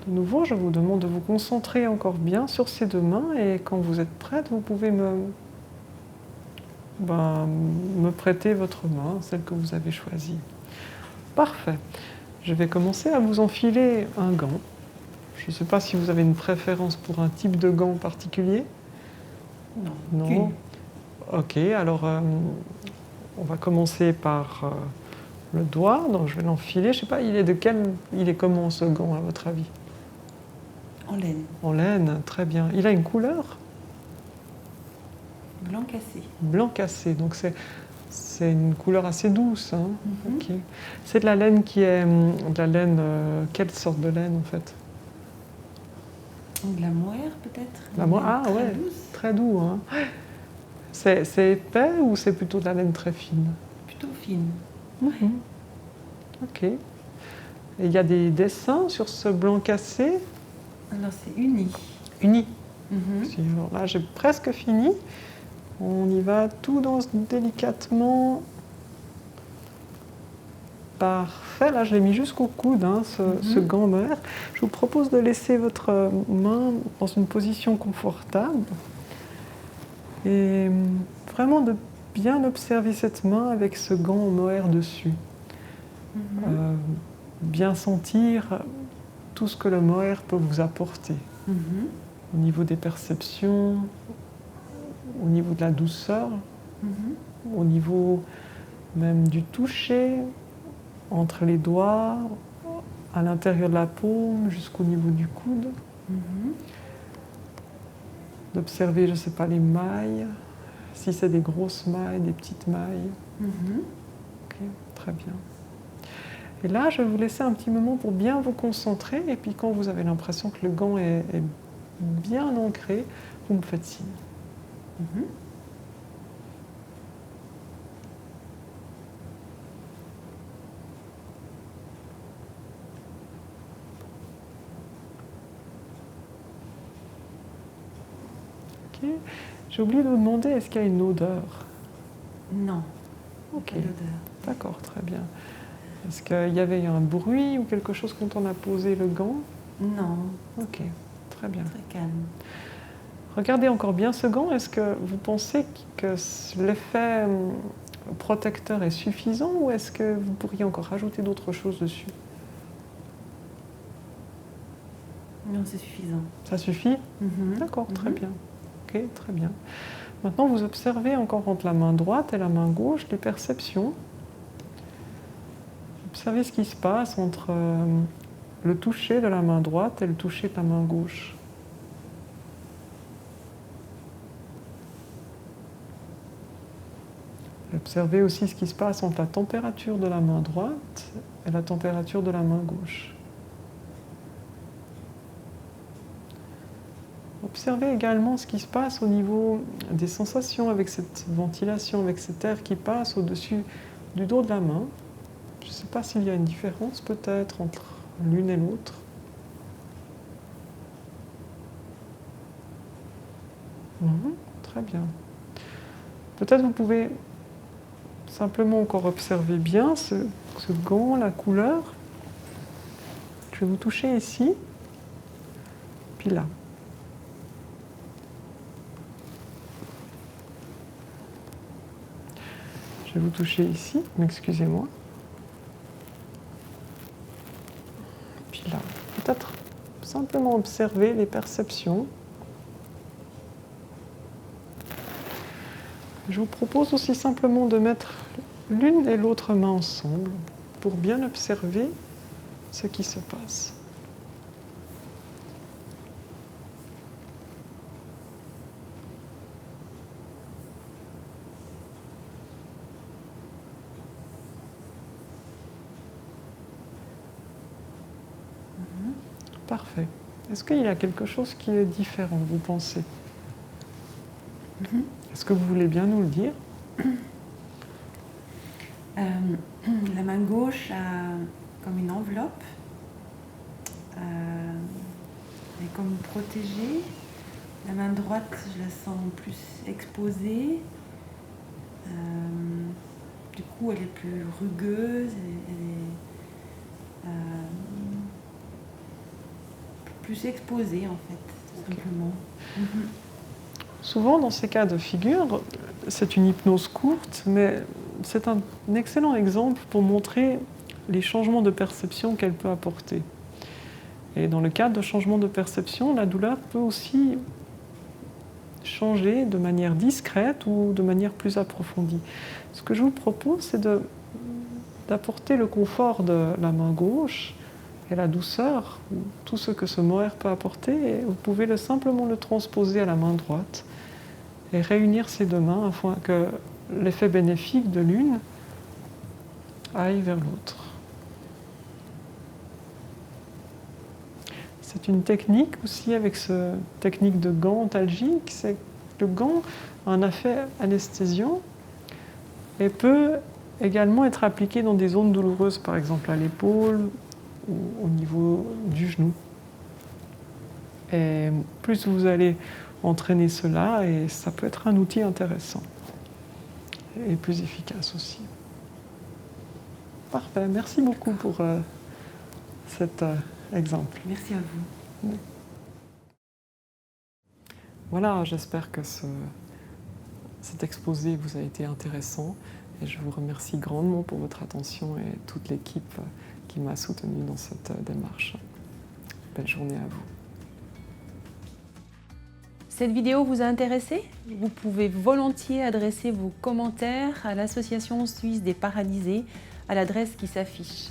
De nouveau, je vous demande de vous concentrer encore bien sur ces deux mains et quand vous êtes prête, vous pouvez me prêter votre main, celle que vous avez choisie. Parfait. Je vais commencer à vous enfiler un gant. Je ne sais pas si vous avez une préférence pour un type de gant particulier. Non. Non. Ok, alors on va commencer par le doigt. Donc je vais l'enfiler. Je ne sais pas, il est comment ce gant à votre avis? En laine. En laine, très bien. Il a une couleur? Blanc cassé. Blanc cassé. Donc c'est une couleur assez douce. Hein. Ok. C'est de la laine qui est de la laine. Quelle sorte de laine en fait? De la mohair peut-être. La mohair. Ah très ouais. douce. Très doux. Hein. C'est épais ou c'est plutôt de la laine très fine? Plutôt fine. Mhm. Ok. Et il y a des dessins sur ce blanc cassé? Alors c'est uni. Uni. Mhm. Alors là, j'ai presque fini. On y va tout délicatement. Parfait. Là, je l'ai mis jusqu'au coude, hein, ce gant mohair. Je vous propose de laisser votre main dans une position confortable et vraiment de bien observer cette main avec ce gant mohair dessus. Bien sentir tout ce que le mohair peut vous apporter. Au niveau des perceptions, au niveau de la douceur, au niveau même du toucher, entre les doigts, à l'intérieur de la paume, jusqu'au niveau du coude. D'observer, je ne sais pas, les mailles, si c'est des grosses mailles, des petites mailles. Ok, très bien. Et là, je vais vous laisser un petit moment pour bien vous concentrer. Et puis quand vous avez l'impression que le gant est bien ancré, vous me faites signe. Ok. J'ai oublié de vous demander, est-ce qu'il y a une odeur? Non. Ok. Pas d'odeur. D'accord, très bien. Est-ce qu'il y avait un bruit ou quelque chose quand on a posé le gant? Non. Ok, très bien. Très calme. Regardez encore bien ce gant. Est-ce que vous pensez que l'effet protecteur est suffisant ou est-ce que vous pourriez encore rajouter d'autres choses dessus? Non, c'est suffisant. Ça suffit? D'accord, très bien. Ok, très bien. Maintenant, vous observez encore entre la main droite et la main gauche les perceptions. Observez ce qui se passe entre le toucher de la main droite et le toucher de la main gauche. Observez aussi ce qui se passe entre la température de la main droite et la température de la main gauche. Observez également ce qui se passe au niveau des sensations avec cette ventilation, avec cet air qui passe au-dessus du dos de la main. Je ne sais pas s'il y a une différence peut-être entre l'une et l'autre. Très bien. Peut-être vous pouvez simplement encore observer bien ce gant, la couleur. Je vais vous toucher ici, puis là. Je vais vous toucher ici, excusez-moi. Puis là, peut-être simplement observer les perceptions. Je vous propose aussi simplement de mettre l'une et l'autre main ensemble pour bien observer ce qui se passe. Parfait. Est-ce qu'il y a quelque chose qui est différent, vous pensez? Est-ce que vous voulez bien nous le dire? La main gauche a comme une enveloppe. Elle est comme protégée. La main droite, je la sens plus exposée. Du coup, elle est plus rugueuse. plus exposé en fait, tout simplement. Souvent, dans ces cas de figure, c'est une hypnose courte, mais c'est un excellent exemple pour montrer les changements de perception qu'elle peut apporter. Et dans le cadre de changements de perception, la douleur peut aussi changer de manière discrète ou de manière plus approfondie. Ce que je vous propose, c'est d'apporter le confort de la main gauche et la douceur, tout ce que ce mohair peut apporter, et vous pouvez simplement le transposer à la main droite et réunir ces deux mains afin que l'effet bénéfique de l'une aille vers l'autre. C'est une technique aussi avec cette technique de gant antalgique. C'est que le gant a un effet anesthésiant et peut également être appliqué dans des zones douloureuses, par exemple à l'épaule ou au niveau du genou. Et plus vous allez entraîner cela, et ça peut être un outil intéressant et plus efficace aussi. Parfait, merci beaucoup pour cet exemple. Merci à vous. Voilà, j'espère que cet exposé vous a été intéressant et je vous remercie grandement pour votre attention et toute l'équipe qui m'a soutenu dans cette démarche. Belle journée à vous. Cette vidéo vous a intéressé? Vous pouvez volontiers adresser vos commentaires à l'Association suisse des paralysés à l'adresse qui s'affiche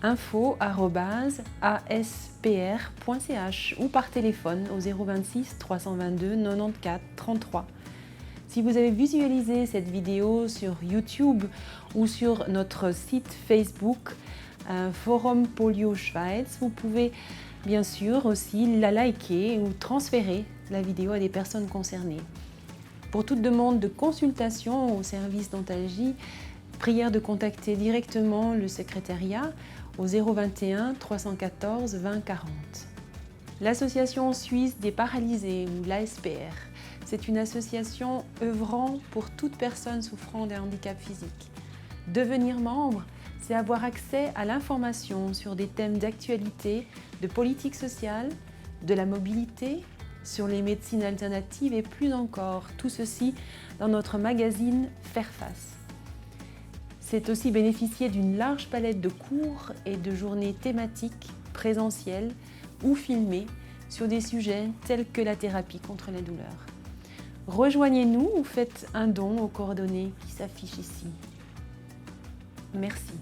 info@aspr.ch ou par téléphone au 026 322 94 33. Si vous avez visualisé cette vidéo sur YouTube ou sur notre site Facebook Forum Polio Schweiz, vous pouvez bien sûr aussi la liker ou transférer la vidéo à des personnes concernées. Pour toute demande de consultation au service d'antalgie, prière de contacter directement le secrétariat au 021 314 20 40. L'Association suisse des paralysés ou l'ASPR, c'est une association œuvrant pour toute personne souffrant d'un handicap physique. Devenir membre, c'est avoir accès à l'information sur des thèmes d'actualité, de politique sociale, de la mobilité, sur les médecines alternatives et plus encore, tout ceci dans notre magazine Faire Face. C'est aussi bénéficier d'une large palette de cours et de journées thématiques, présentielles ou filmées sur des sujets tels que la thérapie contre la douleur. Rejoignez-nous ou faites un don aux coordonnées qui s'affichent ici. Merci.